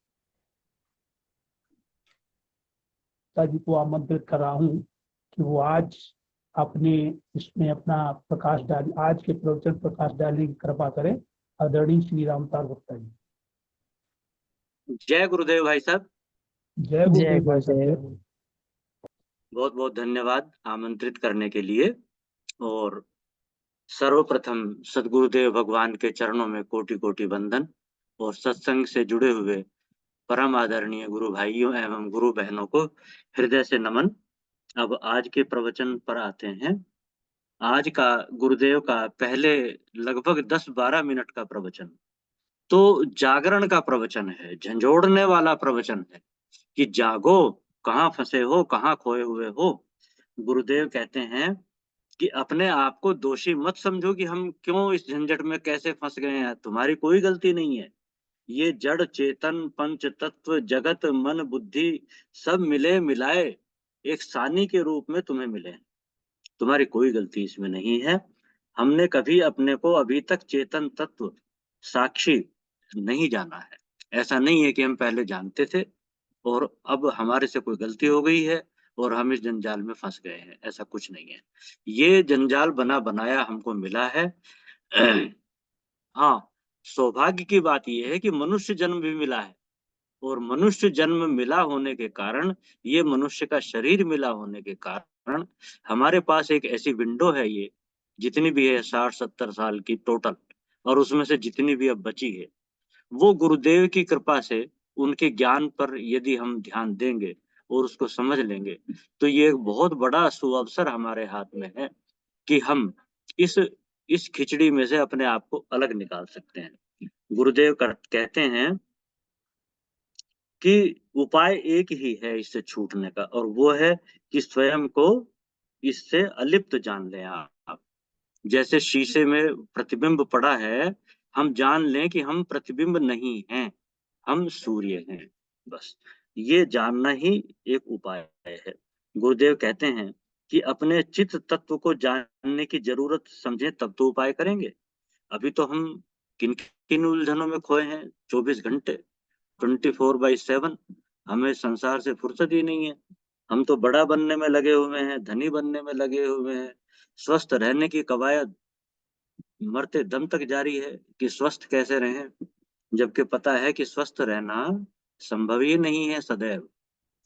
जी को आमंत्रित कर रहा हूँ कि वो आज अपने इसमें अपना प्रकाश डाल, आज के प्रवचन प्रकाश डालने की कृपा करें। आदरणीय श्री रामतार गुप्ता जी। जय गुरुदेव भाई साहब। जय गुरुदेव भाई साहब। बहुत बहुत धन्यवाद आमंत्रित करने के लिए। और सर्वप्रथम सदगुरुदेव भगवान के चरणों में कोटि कोटि वंदन और सत्संग से जुड़े हुए परम आदरणीय गुरु भाइयों एवं गुरु बहनों को हृदय से नमन। अब आज के प्रवचन पर आते हैं। आज का गुरुदेव का पहले लगभग 10-12 मिनट का प्रवचन तो जागरण का प्रवचन है, झंझोड़ने वाला प्रवचन है कि जागो, कहाँ फंसे हो, कहाँ खोए हुए हो। गुरुदेव कहते हैं कि अपने आप को दोषी मत समझो कि हम क्यों इस झंझट में कैसे फंस गए हैं, तुम्हारी कोई गलती नहीं है। ये जड़ चेतन पंच तत्व जगत मन बुद्धि सब मिले मिलाए एक सानी के रूप में तुम्हें मिले हैं, तुम्हारी कोई गलती इसमें नहीं है। हमने कभी अपने को अभी तक चेतन तत्व साक्षी नहीं जाना है। ऐसा नहीं है कि हम पहले जानते थे और अब हमारे से कोई गलती हो गई है और हम इस जंजाल में फंस गए हैं, ऐसा कुछ नहीं है। ये जंजाल बना बनाया हमको मिला है। हाँ, सौभाग्य की बात यह है कि मनुष्य जन्म भी मिला है और मनुष्य जन्म मिला होने के कारण, ये मनुष्य का शरीर मिला होने के कारण हमारे पास एक ऐसी विंडो है, ये जितनी भी है 60-70 साल की टोटल, और उसमें से जितनी भी अब बची है वो गुरुदेव की कृपा से उनके ज्ञान पर यदि हम ध्यान देंगे और उसको समझ लेंगे तो ये एक बहुत बड़ा सुअवसर हमारे हाथ में है कि हम इस खिचड़ी में से अपने आप को अलग निकाल सकते हैं। गुरुदेव कहते हैं कि उपाय एक ही है इससे छूटने का, और वो है कि स्वयं को इससे अलिप्त जान लें आप। जैसे शीशे में प्रतिबिंब पड़ा है, हम जान लें कि हम प्रतिबिंब नहीं हैं, हम सूर्य हैं। बस ये जानना ही एक उपाय है। गुरुदेव कहते हैं कि अपने चित्त तत्व को जानने की जरूरत समझें तब तो उपाय करेंगे। अभी तो हम किन किन उलझनों में खोए हैं, 24 घंटे 24/7। हमें संसार से फुर्सत ही नहीं है। हम तो बड़ा बनने में लगे हुए हैं, धनी बनने में लगे हुए हैं। स्वस्थ रहने की कवायद मरते दम तक जारी है कि स्वस्थ कैसे रहें, जबकि पता है कि स्वस्थ रहना संभव ही नहीं है सदैव।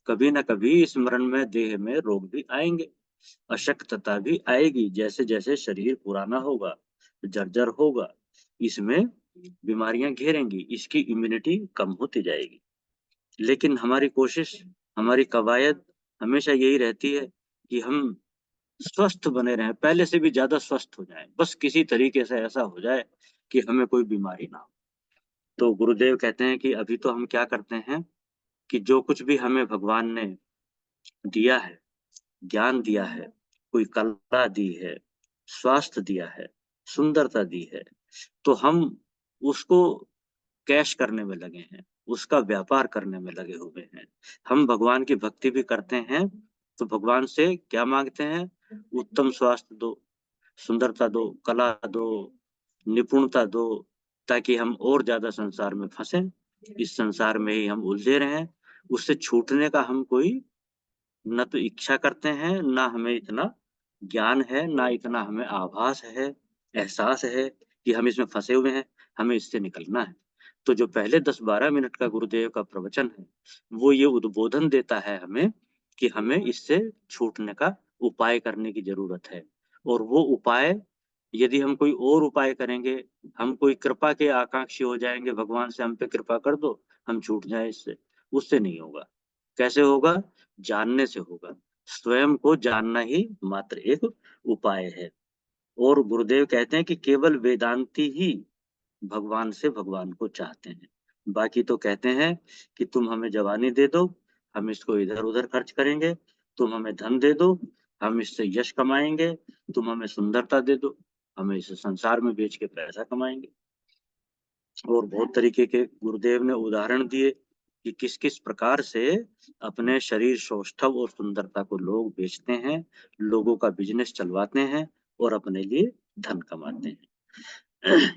कभी ना कभी स्मरण में देह में रोग भी आएंगे, अशक्तता भी आएगी। जैसे जैसे शरीर पुराना होगा, जर्जर होगा, इसमें बीमारियां घेरेंगी, इसकी इम्यूनिटी कम होती जाएगी। लेकिन हमारी कोशिश, हमारी कवायद हमेशा यही रहती है कि हम स्वस्थ बने रहें, पहले से भी ज्यादा स्वस्थ हो जाएं, बस किसी तरीके से ऐसा हो जाए कि हमें कोई बीमारी ना हो। तो गुरुदेव कहते हैं कि अभी तो हम क्या करते हैं कि जो कुछ भी हमें भगवान ने दिया है, ज्ञान दिया है, कोई कला दी है, स्वास्थ्य दिया है, सुंदरता दी है, तो हम उसको कैश करने में लगे हैं, उसका व्यापार करने में लगे हुए हैं। हम भगवान की भक्ति भी करते हैं तो भगवान से क्या मांगते हैं? उत्तम स्वास्थ्य दो, सुंदरता दो, कला दो, निपुणता दो, ताकि हम और ज्यादा संसार में फंसे, इस संसार में ही हम उलझे रहें। उससे छूटने का हम कोई न तो इच्छा करते हैं, ना हमें इतना ज्ञान है, ना इतना हमें आभास है, एहसास है कि हम इसमें फंसे हुए हैं, हमें इससे निकलना है। तो जो पहले 10-12 मिनट का गुरुदेव का प्रवचन है, वो ये उद्बोधन देता है हमें कि हमें इससे छूटने का उपाय करने की जरूरत है। और वो उपाय, यदि हम कोई और उपाय करेंगे, हम कोई कृपा के आकांक्षी हो जाएंगे, भगवान से हम पे कृपा कर दो, हम छूट जाए इससे, उससे नहीं होगा। कैसे होगा? जानने से होगा। स्वयं को जानना ही मात्र एक उपाय है। और गुरुदेव कहते हैं कि केवल वेदांती ही भगवान से भगवान को चाहते हैं। बाकी तो कहते हैं कि तुम हमें जवानी दे दो, हम इसको इधर उधर खर्च करेंगे, तुम हमें धन दे दो, हम इससे यश कमाएंगे, तुम हमें सुंदरता दे दो, हमें इसे संसार में बेच के पैसा कमाएंगे। और बहुत तरीके के गुरुदेव ने उदाहरण दिए कि किस किस प्रकार से अपने शरीर सौष्ठव और सुंदरता को लोग बेचते हैं, लोगों का बिजनेस चलवाते हैं और अपने लिए धन कमाते हैं।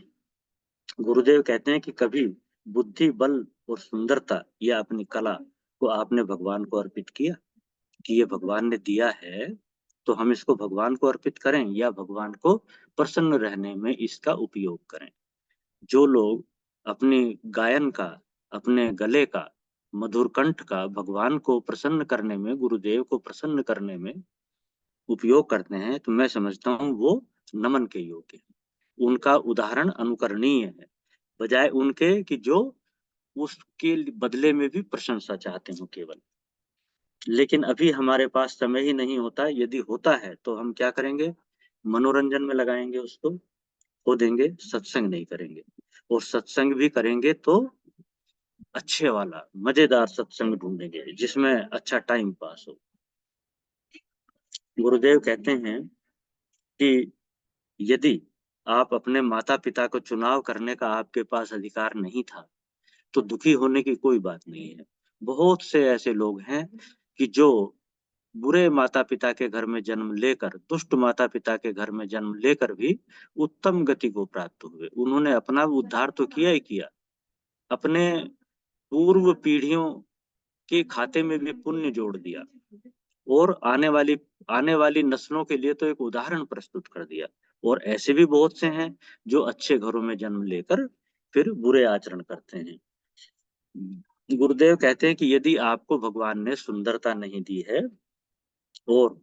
गुरुदेव कहते हैं कि कभी बुद्धि, बल और सुंदरता या अपनी कला को आपने भगवान को अर्पित किया कि ये भगवान ने दिया है तो हम इसको भगवान को अर्पित करें या भगवान को प्रसन्न रहने में इसका उपयोग करें। जो लोग अपनी गायन का, अपने गले का, मधुर कंठ का भगवान को प्रसन्न करने में, गुरुदेव को प्रसन्न करने में उपयोग करते हैं, तो मैं समझता हूँ वो नमन के योग्य है। उनका उदाहरण अनुकरणीय है, बजाय उनके कि जो उसके बदले में भी प्रशंसा चाहते हो केवल। लेकिन अभी हमारे पास समय ही नहीं होता। यदि होता है तो हम क्या करेंगे? मनोरंजन में लगाएंगे उसको, खो देंगे, सत्संग नहीं करेंगे। और सत्संग भी करेंगे तो अच्छे वाला मजेदार सत्संग ढूंढेंगे जिसमें अच्छा टाइम पास हो। गुरुदेव कहते हैं कि यदि आप अपने माता पिता को चुनाव करने का आपके पास अधिकार नहीं था तो दुखी होने की कोई बात नहीं है। बहुत से ऐसे लोग हैं कि जो बुरे माता पिता के घर में जन्म लेकर, दुष्ट माता पिता के घर में जन्म लेकर भी उत्तम गति को प्राप्त हुए। उन्होंने अपना उद्धार तो किया ही किया, अपने पूर्व पीढ़ियों के खाते में भी पुण्य जोड़ दिया और आने वाली नस्लों के लिए तो एक उदाहरण प्रस्तुत कर दिया। और ऐसे भी बहुत से हैं जो अच्छे घरों में जन्म लेकर फिर बुरे आचरण करते हैं। गुरुदेव कहते हैं कि यदि आपको भगवान ने सुंदरता नहीं दी है और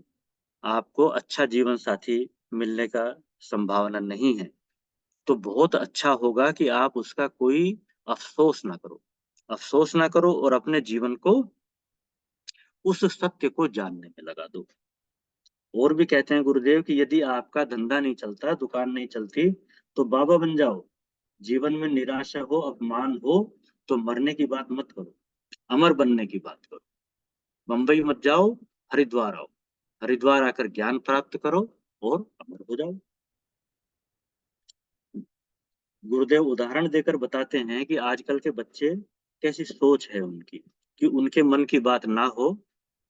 आपको अच्छा जीवन साथी मिलने का संभावना नहीं है तो बहुत अच्छा होगा कि आप उसका कोई अफसोस ना करो। अफसोस ना करो और अपने जीवन को उस सत्य को जानने में लगा दो। और भी कहते हैं गुरुदेव कि यदि आपका धंधा नहीं चलता, दुकान नहीं चलती, तो बाबा बन जाओ। जीवन में निराशा हो, अपमान हो तो मरने की बात मत करो, अमर बनने की बात करो। बंबई मत जाओ, हरिद्वार आओ, हरिद्वार आकर ज्ञान प्राप्त करो और अमर हो जाओ। गुरुदेव उदाहरण देकर बताते हैं कि आजकल के बच्चे कैसी सोच है उनकी, कि उनके मन की बात ना हो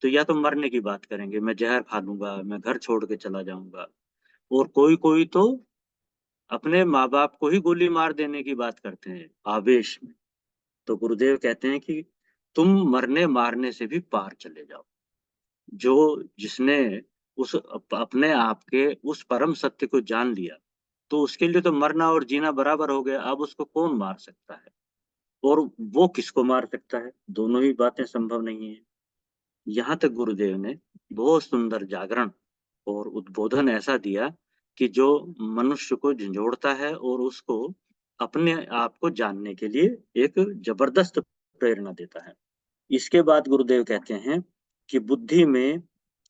तो या तो मरने की बात करेंगे, मैं जहर खा लूंगा, मैं घर छोड़ के चला जाऊंगा। और कोई कोई तो अपने माँ बाप को ही गोली मार देने की बात करते हैं आवेश में। तो गुरुदेव कहते हैं कि तुम मरने मारने से भी पार चले जाओ। जो जिसने अपने आप के उस परम सत्य को जान लिया तो उसके लिए तो मरना और जीना बराबर हो गया। अब उसको कौन मार सकता है और वो किसको मार सकता है? दोनों ही बातें संभव नहीं है। यहाँ तक गुरुदेव ने बहुत सुंदर जागरण और उद्बोधन ऐसा दिया कि जो मनुष्य को झंझोड़ता है और उसको अपने आप को जानने के लिए एक जबरदस्त प्रेरणा देता है। इसके बाद गुरुदेव कहते हैं कि बुद्धि में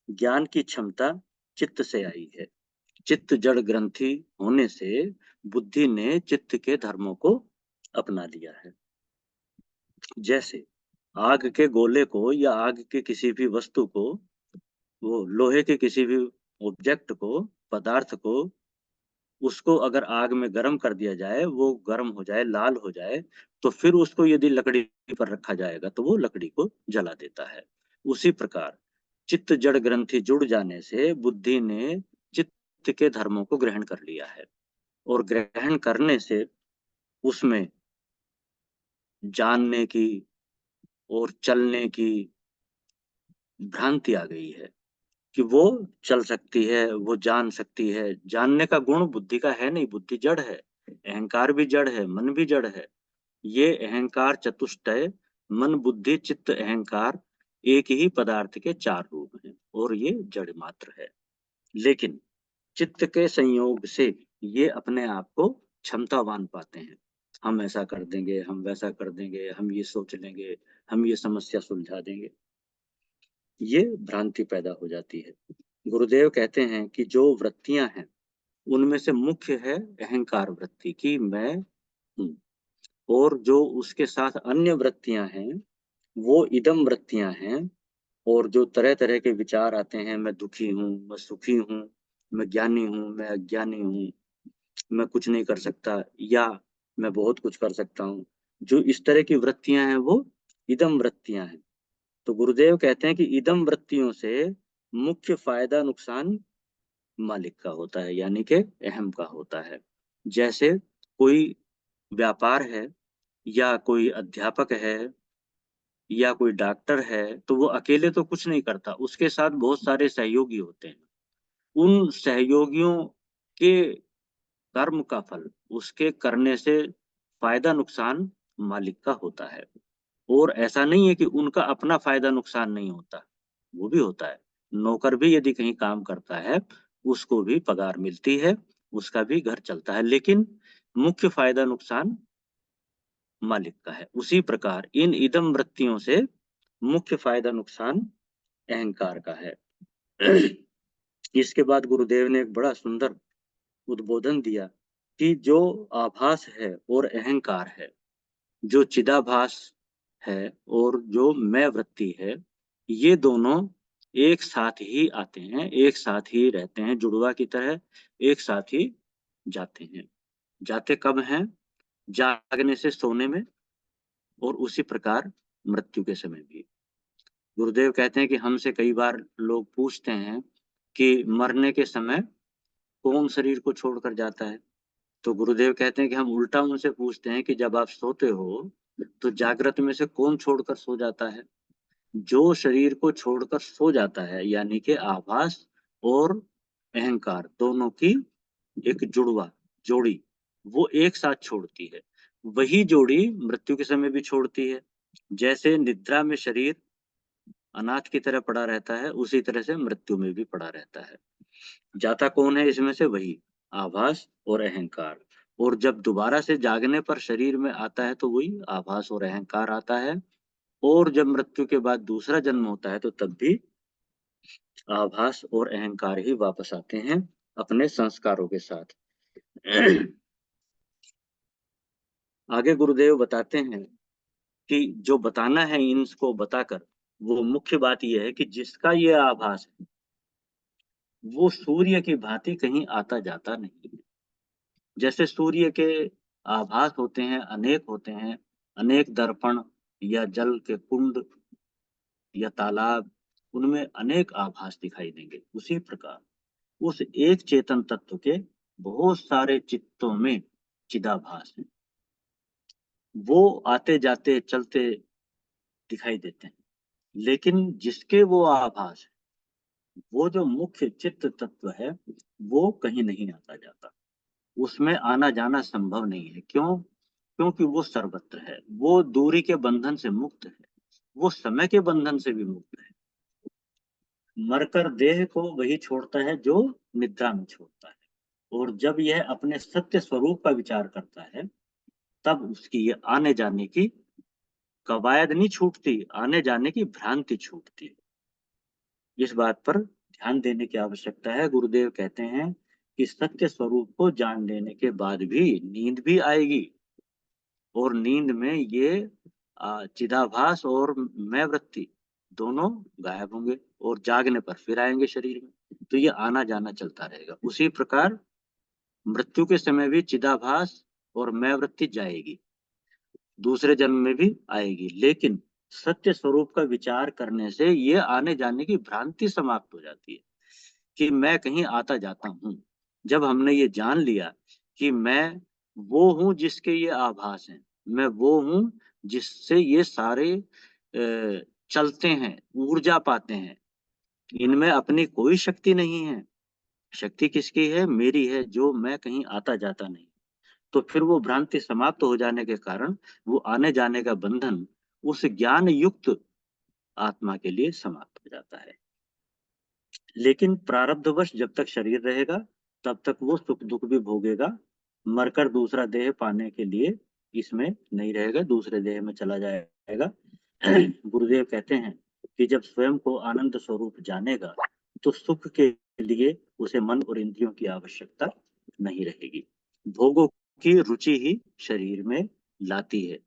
ज्ञान की क्षमता चित्त से आई है। चित्त जड़ ग्रंथि होने से बुद्धि ने चित्त के धर्मों को अपना लिया है। जैसे आग के गोले को या आग के किसी भी वस्तु को, वो लोहे के किसी भी ऑब्जेक्ट को, पदार्थ को, उसको अगर आग में गर्म कर दिया जाए, वो गर्म हो जाए, लाल हो जाए, तो फिर उसको यदि लकड़ी पर रखा जाएगा तो वो लकड़ी को जला देता है। उसी प्रकार चित्त जड़ ग्रंथि जुड़ जाने से बुद्धि ने चित्त के धर्मों को ग्रहण कर लिया है और ग्रहण करने से उसमें जानने की और चलने की भ्रांति आ गई है कि वो चल सकती है, वो जान सकती है। जानने का गुण बुद्धि का है नहीं, बुद्धि जड़ है, अहंकार भी जड़ है, मन भी जड़ है। ये अहंकार चतुष्टय, मन बुद्धि चित्त अहंकार एक ही पदार्थ के चार रूप हैं और ये जड़ मात्र है। लेकिन चित्त के संयोग से ये अपने आप को क्षमतावान पाते हैं। हम ऐसा कर देंगे, हम वैसा कर देंगे, हम ये सोच लेंगे, हम ये समस्या सुलझा देंगे। ये भ्रांति पैदा हो जाती है। गुरुदेव कहते हैं कि जो वृत्तियां हैं उनमें से मुख्य है अहंकार वृत्ति की मैं हूँ, और जो उसके साथ अन्य वृत्तियां हैं वो इदम वृत्तियां हैं। और जो तरह तरह के विचार आते हैं, मैं दुखी हूँ, मैं सुखी हूँ, मैं ज्ञानी हूँ, मैं अज्ञानी हूँ, मैं कुछ नहीं कर सकता, या मैं बहुत कुछ कर सकता हूँ, जो इस तरह की वृत्तियां हैं वो इदम वृत्तियां हैं। तो गुरुदेव कहते हैं कि इदम वृत्तियों से मुख्य फायदा नुकसान मालिक का होता है, यानी कि अहम का होता है। जैसे कोई व्यापार है, या कोई अध्यापक है, या कोई डॉक्टर है, तो वो अकेले तो कुछ नहीं करता, उसके साथ बहुत सारे सहयोगी होते हैं। उन सहयोगियों के कर्म का फल, उसके करने से फायदा नुकसान मालिक का होता है। और ऐसा नहीं है कि उनका अपना फायदा नुकसान नहीं होता, वो भी होता है। नौकर भी यदि कहीं काम करता है, उसको भी पगार मिलती है, उसका भी घर चलता है, लेकिन मुख्य फायदा नुकसान मालिक का है। उसी प्रकार इन इदम वृत्तियों से मुख्य फायदा नुकसान अहंकार का है। इसके बाद गुरुदेव ने एक बड़ा सुंदर उद्बोधन दिया कि जो आभास है और अहंकार है, जो चिदाभास है और जो मैं वृत्ति है, ये दोनों एक साथ ही आते हैं, एक साथ ही रहते हैं, जुड़वा की तरह एक साथ ही जाते हैं। जाते कब हैं? जागने से सोने में, और उसी प्रकार मृत्यु के समय भी। गुरुदेव कहते हैं कि हमसे कई बार लोग पूछते हैं कि मरने के समय कौन शरीर को छोड़कर जाता है। तो गुरुदेव कहते हैं कि हम उल्टा उनसे पूछते हैं कि जब आप सोते हो तो जागृत में से कौन छोड़कर सो जाता है? जो शरीर को छोड़कर सो जाता है, यानी कि आभास और अहंकार दोनों की एक जुड़वा जोड़ी, वो एक साथ छोड़ती है। वही जोड़ी मृत्यु के समय भी छोड़ती है। जैसे निद्रा में शरीर अनाथ की तरह पड़ा रहता है, उसी तरह से मृत्यु में भी पड़ा रहता है। जाता कौन है इसमें से? वही आभास और अहंकार। और जब दोबारा से जागने पर शरीर में आता है तो वही आभास और अहंकार आता है। और जब मृत्यु के बाद दूसरा जन्म होता है तो तब भी आभास और अहंकार ही वापस आते हैं अपने संस्कारों के साथ। आगे गुरुदेव बताते हैं कि जो बताना है इनको बताकर, वो मुख्य बात यह है कि जिसका ये आभास है वो सूर्य की भांति कहीं आता जाता नहीं है। जैसे सूर्य के आभास होते हैं, अनेक होते हैं, अनेक दर्पण या जल के कुंड या तालाब, उनमें अनेक आभास दिखाई देंगे। उसी प्रकार उस एक चेतन तत्व के बहुत सारे चित्तों में चिदाभास है, वो आते जाते चलते दिखाई देते हैं। लेकिन जिसके वो आभास है, वो जो मुख्य चित्त तत्व है, वो कहीं नहीं आता जाता, उसमें आना जाना संभव नहीं है। क्यों? क्योंकि वो सर्वत्र है, वो दूरी के बंधन से मुक्त है, वो समय के बंधन से भी मुक्त है। मरकर देह को वही छोड़ता है जो निद्रा में छोड़ता है। और जब यह अपने सत्य स्वरूप का विचार करता है, तब उसकी ये आने जाने की कवायद नहीं छूटती, आने जाने की भ्रांति छूटती है। इस बात पर ध्यान देने की आवश्यकता है। गुरुदेव कहते हैं कि सत्य स्वरूप को जान लेने के बाद भी नींद भी आएगी, और नींद में ये चिदाभास और मैं वृत्ति दोनों गायब होंगे, और जागने पर फिर आएंगे शरीर में। तो ये आना जाना चलता रहेगा। उसी प्रकार मृत्यु के समय भी चिदाभास और मैं वृत्ति जाएगी, दूसरे जन्म में भी आएगी, लेकिन सत्य स्वरूप का विचार करने से ये आने जाने की भ्रांति समाप्त हो जाती है कि मैं कहीं आता जाता हूँ। जब हमने ये जान लिया कि मैं वो हूँ जिसके ये आभास हैं, मैं वो हूँ जिससे ये सारे चलते हैं, ऊर्जा पाते हैं, इनमें अपनी कोई शक्ति नहीं है। शक्ति किसकी है? मेरी है, जो मैं कहीं आता जाता नहीं। तो फिर वो भ्रांति समाप्त हो जाने के कारण वो आने जाने का बंधन उस ज्ञान युक्त आत्मा के लिए समाप्त हो जाता है। लेकिन प्रारब्धवश जब तक शरीर रहेगा तब तक वो सुख दुख भी भोगेगा। मरकर दूसरा देह पाने के लिए इसमें नहीं रहेगा, दूसरे देह में चला जाएगा। गुरुदेव कहते हैं कि जब स्वयं को आनंद स्वरूप जानेगा तो सुख के लिए उसे मन और इंद्रियों की आवश्यकता नहीं रहेगी। भोगों की रुचि ही शरीर में लाती है,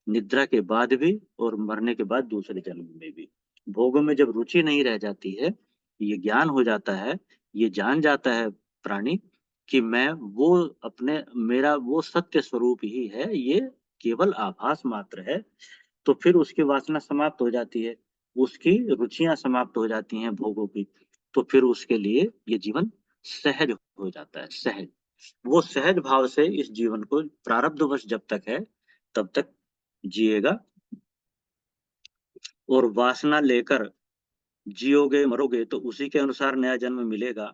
निद्रा के बाद भी और मरने के बाद दूसरे जन्म में भी। भोगों में जब रुचि नहीं रह जाती है, ये ज्ञान हो जाता है, ये जान जाता है प्राणी कि मैं वो अपने मेरा वो सत्य स्वरूप ही है, ये केवल आभास मात्र है, तो फिर उसकी वासना समाप्त हो जाती है, उसकी रुचियां समाप्त हो जाती हैं भोगों की। तो फिर उसके लिए ये जीवन सहज हो जाता है, सहज। वो सहज भाव से इस जीवन को प्रारब्धवश जब तक है तब तक जिएगा, और वासना लेकर जियोगे मरोगे तो उसी के अनुसार नया जन्म मिलेगा।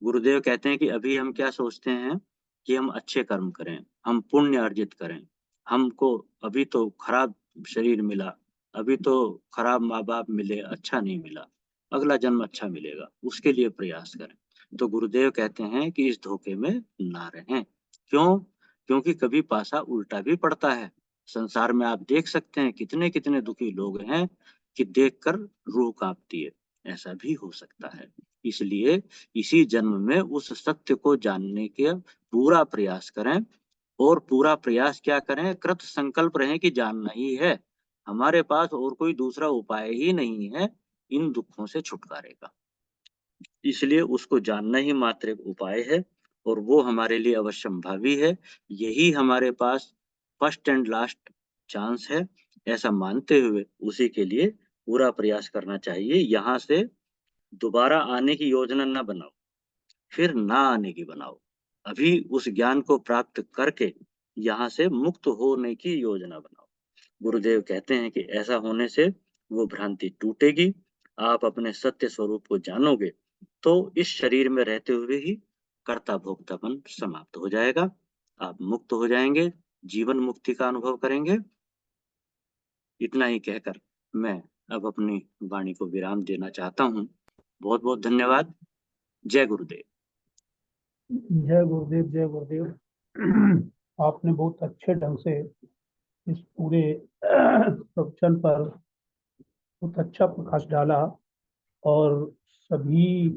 गुरुदेव कहते हैं कि अभी हम क्या सोचते हैं कि हम अच्छे कर्म करें, हम पुण्य अर्जित करें, हमको अभी तो खराब शरीर मिला, अभी तो खराब माँ बाप मिले, अच्छा नहीं मिला, अगला जन्म अच्छा मिलेगा, उसके लिए प्रयास करें। तो गुरुदेव कहते हैं कि इस धोखे में ना रहें। क्यों? क्योंकि कभी पासा उल्टा भी पड़ता है। संसार में आप देख सकते हैं कितने कितने दुखी लोग हैं कि देखकर रूह कांपती है। ऐसा भी हो सकता है। इसलिए इसी जन्म में उस सत्य को जानने के पूरा प्रयास करें, और पूरा प्रयास क्या करें, कृत संकल्प रहें कि जानना ही है। हमारे पास और कोई दूसरा उपाय ही नहीं है इन दुखों से छुटकारे का। इसलिए उसको जानना ही मात्र एक उपाय है, और वो हमारे लिए अवश्यंभावी है। यही हमारे पास फर्स्ट एंड लास्ट चांस है, ऐसा मानते हुए उसी के लिए पूरा प्रयास करना चाहिए। यहाँ से दोबारा आने की योजना ना बनाओ, फिर ना आने की बनाओ। अभी उस ज्ञान को प्राप्त करके यहाँ से मुक्त होने की योजना बनाओ। गुरुदेव कहते हैं कि ऐसा होने से वो भ्रांति टूटेगी, आप अपने सत्य स्वरूप को जानोगे, तो इस शरीर में रहते हुए ही कर्ता भोक्तापन समाप्त हो जाएगा, आप मुक्त हो जाएंगे, जीवन मुक्ति का अनुभव करेंगे। इतना ही कहकर मैं अब अपनी वाणी को विराम देना चाहता हूँ। बहुत बहुत धन्यवाद। जय गुरुदेव। जय गुरुदेव, जय गुरुदेव। आपने बहुत अच्छे ढंग से इस पूरे प्रवचन पर बहुत अच्छा प्रकाश डाला, और सभी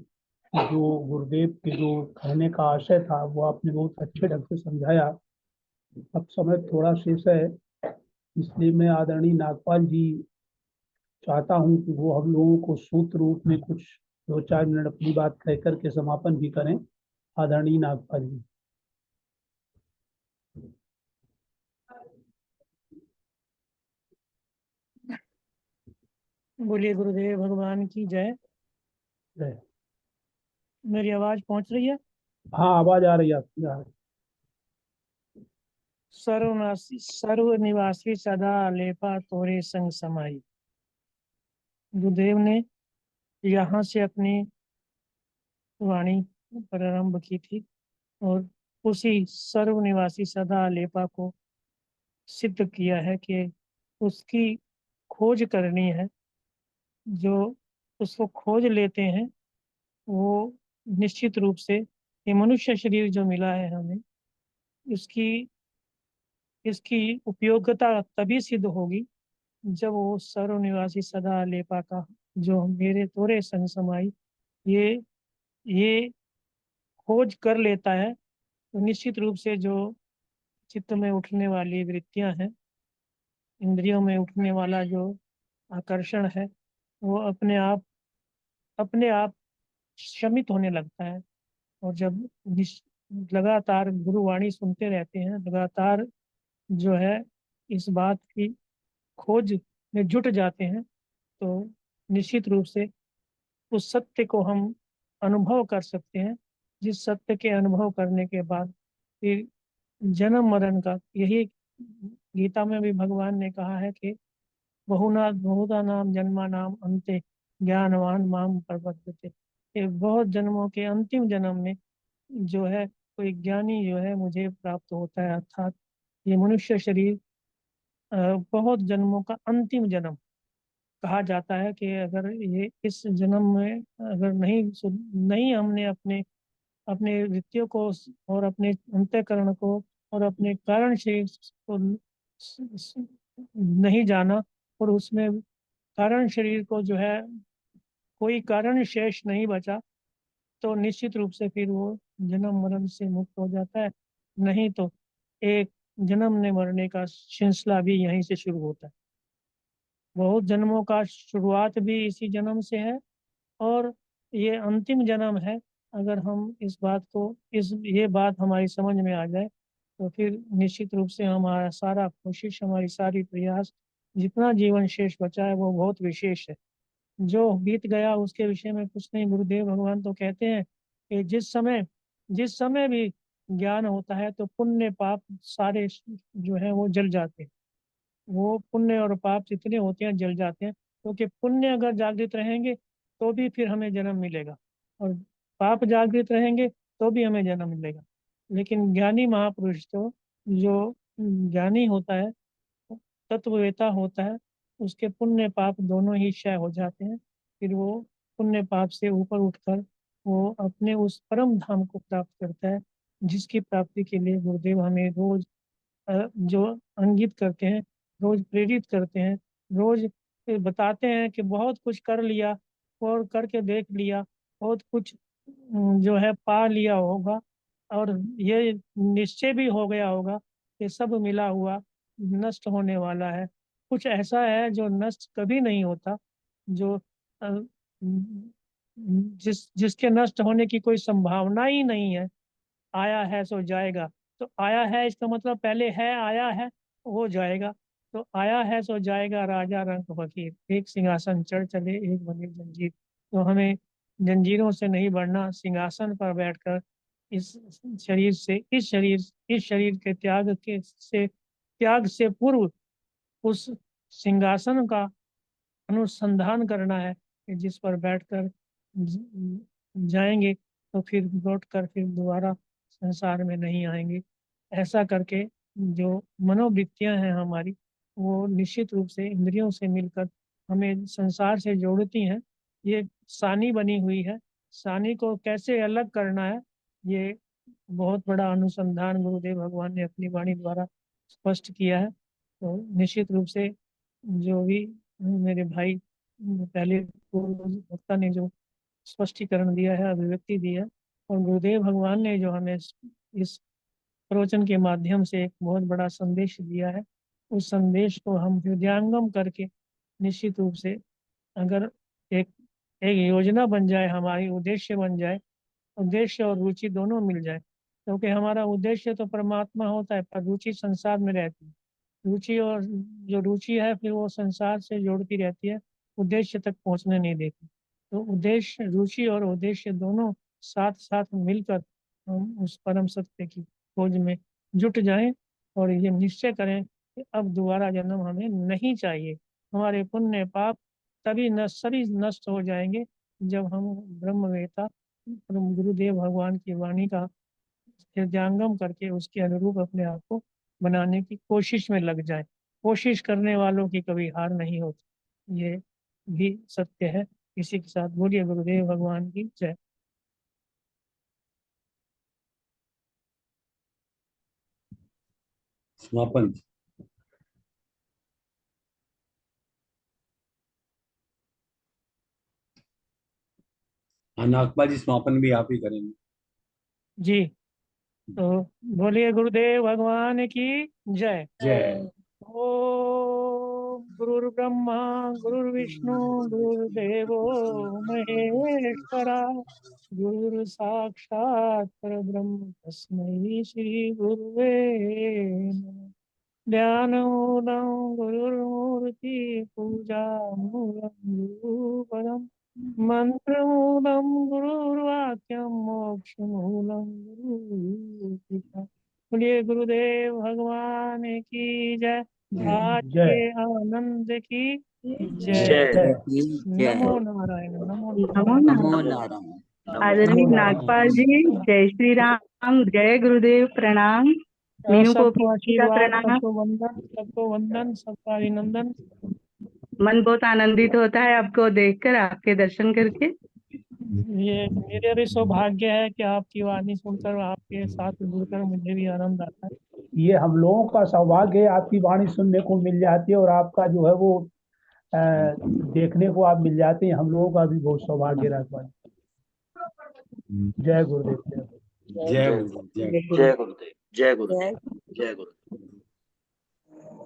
जो गुरुदेव के जो कहने का आशय था वो आपने बहुत अच्छे ढंग से समझाया। अब समय थोड़ा शेष है, इसलिए मैं आदरणीय नागपाल जी चाहता हूं कि वो हम लोगों को सूत्र रूप में कुछ 2-4 मिनट अपनी बात कह करके समापन भी करें। आदरणीय नागपाल जी। बोलिए गुरुदेव भगवान की जय। जय। मेरी आवाज पहुंच रही है? हाँ, आवाज आ रही है आपकी। सर्व निवासी सदा लेपा तोरे संग समाई। गुरुदेव ने यहाँ से अपनी वाणी प्रारंभ की थी, और उसी सर्व निवासी सदा लेपा को सिद्ध किया है कि उसकी खोज करनी है। जो उसको खोज लेते हैं वो निश्चित रूप से, ये मनुष्य शरीर जो मिला है हमें, इसकी इसकी उपयोगिता तभी सिद्ध होगी जब वो सर्वनिवासी सदा लेपा का जो मेरे तोरे संग समाई ये ये खोज कर लेता है, तो निश्चित रूप से जो चित्त में उठने वाली वृत्तियां हैं, इंद्रियों में उठने वाला जो आकर्षण है, वो अपने आप शमित होने लगता है। और जब लगातार गुरुवाणी सुनते रहते हैं, लगातार जो है इस बात की खोज में जुट जाते हैं, तो निश्चित रूप से उस सत्य को हम अनुभव कर सकते हैं, जिस सत्य के अनुभव करने के बाद फिर जन्म मरण का, यही गीता में भी भगवान ने कहा है कि बहुना बहुधा नाम जन्मा नाम अंते ज्ञानवान माम प्रपद्यते। ये बहुत जन्मों के अंतिम जन्म में जो है कोई ज्ञानी जो है मुझे प्राप्त होता है, अर्थात ये मनुष्य शरीर बहुत जन्मों का अंतिम जन्म कहा जाता है कि अगर ये इस जन्म में अगर नहीं हमने अपने अपने वृत्तियों को और अपने अंतःकरण को और अपने कारण शरीर को नहीं जाना, और उसमें कारण शरीर को जो है कोई कारण शेष नहीं बचा, तो निश्चित रूप से फिर वो जन्म मरण से मुक्त हो जाता है। नहीं तो एक जन्मने मरने का सिलसिला भी यहीं से शुरू होता है। बहुत जन्मों का शुरुआत भी इसी जन्म से है और ये अंतिम जन्म है। अगर हम इस बात को ये बात हमारी समझ में आ जाए तो फिर निश्चित रूप से हमारा सारा कोशिश, हमारी सारी प्रयास, जितना जीवन शेष बचा है वो बहुत विशेष है। जो बीत गया उसके विषय में कुछ नहीं। गुरुदेव भगवान तो कहते हैं कि जिस समय भी ज्ञान होता है तो पुण्य पाप सारे जो है वो जल जाते हैं। वो पुण्य और पाप जितने होते हैं जल जाते हैं, क्योंकि पुण्य अगर जागृत रहेंगे तो भी फिर हमें जन्म मिलेगा और पाप जागृत रहेंगे तो भी हमें जन्म मिलेगा। लेकिन ज्ञानी महापुरुष तो जो ज्ञानी होता है, तत्ववेता होता है, उसके पुण्य पाप दोनों ही क्षय हो जाते हैं। फिर वो पुण्य पाप से ऊपर उठकर वो अपने उस परम धाम को प्राप्त करता है, जिसकी प्राप्ति के लिए गुरुदेव हमें रोज जो अंगित करते हैं, रोज प्रेरित करते हैं, रोज बताते हैं कि बहुत कुछ कर लिया और करके देख लिया, बहुत कुछ जो है पा लिया होगा और ये निश्चय भी हो गया होगा कि सब मिला हुआ नष्ट होने वाला है। कुछ ऐसा है जो नष्ट कभी नहीं होता, जो अ, जिसके नष्ट होने की कोई संभावना ही नहीं है। आया है सो जाएगा। तो आया है इसका मतलब पहले है, आया है, वो जाएगा। तो आया है सो जाएगा, राजा रंक फकीर, एक सिंहासन चढ़ चले एक बने जंजीर। तो हमें जंजीरों से नहीं बढ़ना, सिंहासन पर बैठकर इस इस शरीर के त्याग से पूर्व उस सिंहासन का अनुसंधान करना है कि जिस पर बैठकर जाएंगे तो फिर लौट कर फिर दोबारा संसार में नहीं आएंगे। ऐसा करके जो मनोवृत्तियां हैं हमारी, वो निश्चित रूप से इंद्रियों से मिलकर हमें संसार से जोड़ती हैं। ये सानी बनी हुई है। सानी को कैसे अलग करना है, ये बहुत बड़ा अनुसंधान गुरुदेव भगवान ने अपनी वाणी द्वारा स्पष्ट किया है। तो निश्चित रूप से जो भी मेरे भाई पहले पूर्व वक्ता ने जो स्पष्टीकरण दिया है, अभिव्यक्ति दी है, और गुरुदेव भगवान ने जो हमें इस प्रवचन के माध्यम से एक बहुत बड़ा संदेश दिया है, उस संदेश को हम हृदयंगम करके निश्चित रूप से अगर एक एक योजना बन जाए, हमारी उद्देश्य बन जाए, उद्देश्य और रुचि दोनों मिल जाए, क्योंकि हमारा उद्देश्य तो परमात्मा होता है पर रुचि संसार में रहती है। रुचि और जो रुचि है फिर वो संसार से जोड़ती रहती है, उद्देश्य तक पहुंचने नहीं देती। तो उद्देश्य, रुचि और उद्देश्य दोनों साथ साथ मिलकर हम उस परम सत्य की खोज में जुट जाएं और ये निश्चय करें कि अब दोबारा जन्म हमें नहीं चाहिए। हमारे पुण्य पाप सभी नष्ट हो जाएंगे जब हम ब्रह्मवेता गुरुदेव भगवान की वाणी का हृदयंगम करके उसके अनुरूप अपने आप को बनाने की कोशिश में लग जाए। कोशिश करने वालों की कभी हार नहीं होती, ये भी सत्य है। इसी के साथ बोलिए गुरुदेव भगवान की जय। समापन। हाँ, नागपाल जी समापन भी आप ही करेंगे। जी, तो बोलिए गुरुदेव भगवान की जय। जय। ओ गुरुर्ब्रह्मा गुरुर्विष्णु गुरुर्देवो महेश्वरा, गुरु साक्षात् परब्रह्म तस्मै श्री गुरुवे नमः। ध्यानमूलं गुरुर्मूर्ति पूजा मूलं गुरुपदम्, मंत्रमूलं गुरुर्वाक्यं मोक्षमूलं गुरुकृपा। बोलिए गुरुदेव भगवान की जय। आज जय। के आनंद की जय। जय। जय। नमो नारायण, नमो नमो नारायण। नमो नारायण। नारायण। आदरणीय नमो नागपाल नारायण। जी, जय श्री राम, जय गुरुदेव, प्रणाम। मीनू को सबको भी का आशीर्वाद, प्रणाम। सबको वंदन, सबको वंदन, सबका अभिनंदन। मन बहुत आनंदित होता है आपको देखकर, आपके दर्शन करके। ये मेरे भी सौभाग्य है कि आपकी वाणी सुनकर, आपके साथ जुड़कर मुझे भी आनंद आता है। ये हम लोगों का सौभाग्य है, आपकी वाणी सुनने को मिल जाती है और आपका जो है वो अ, देखने को आप मिल जाते हैं। हम लोगों का भी बहुत सौभाग्य रहता है। जय गुरुदेव। जय गुरुदेव। जय जय गुरुदेव। जय गुरुदेव। जय गुरुदेव।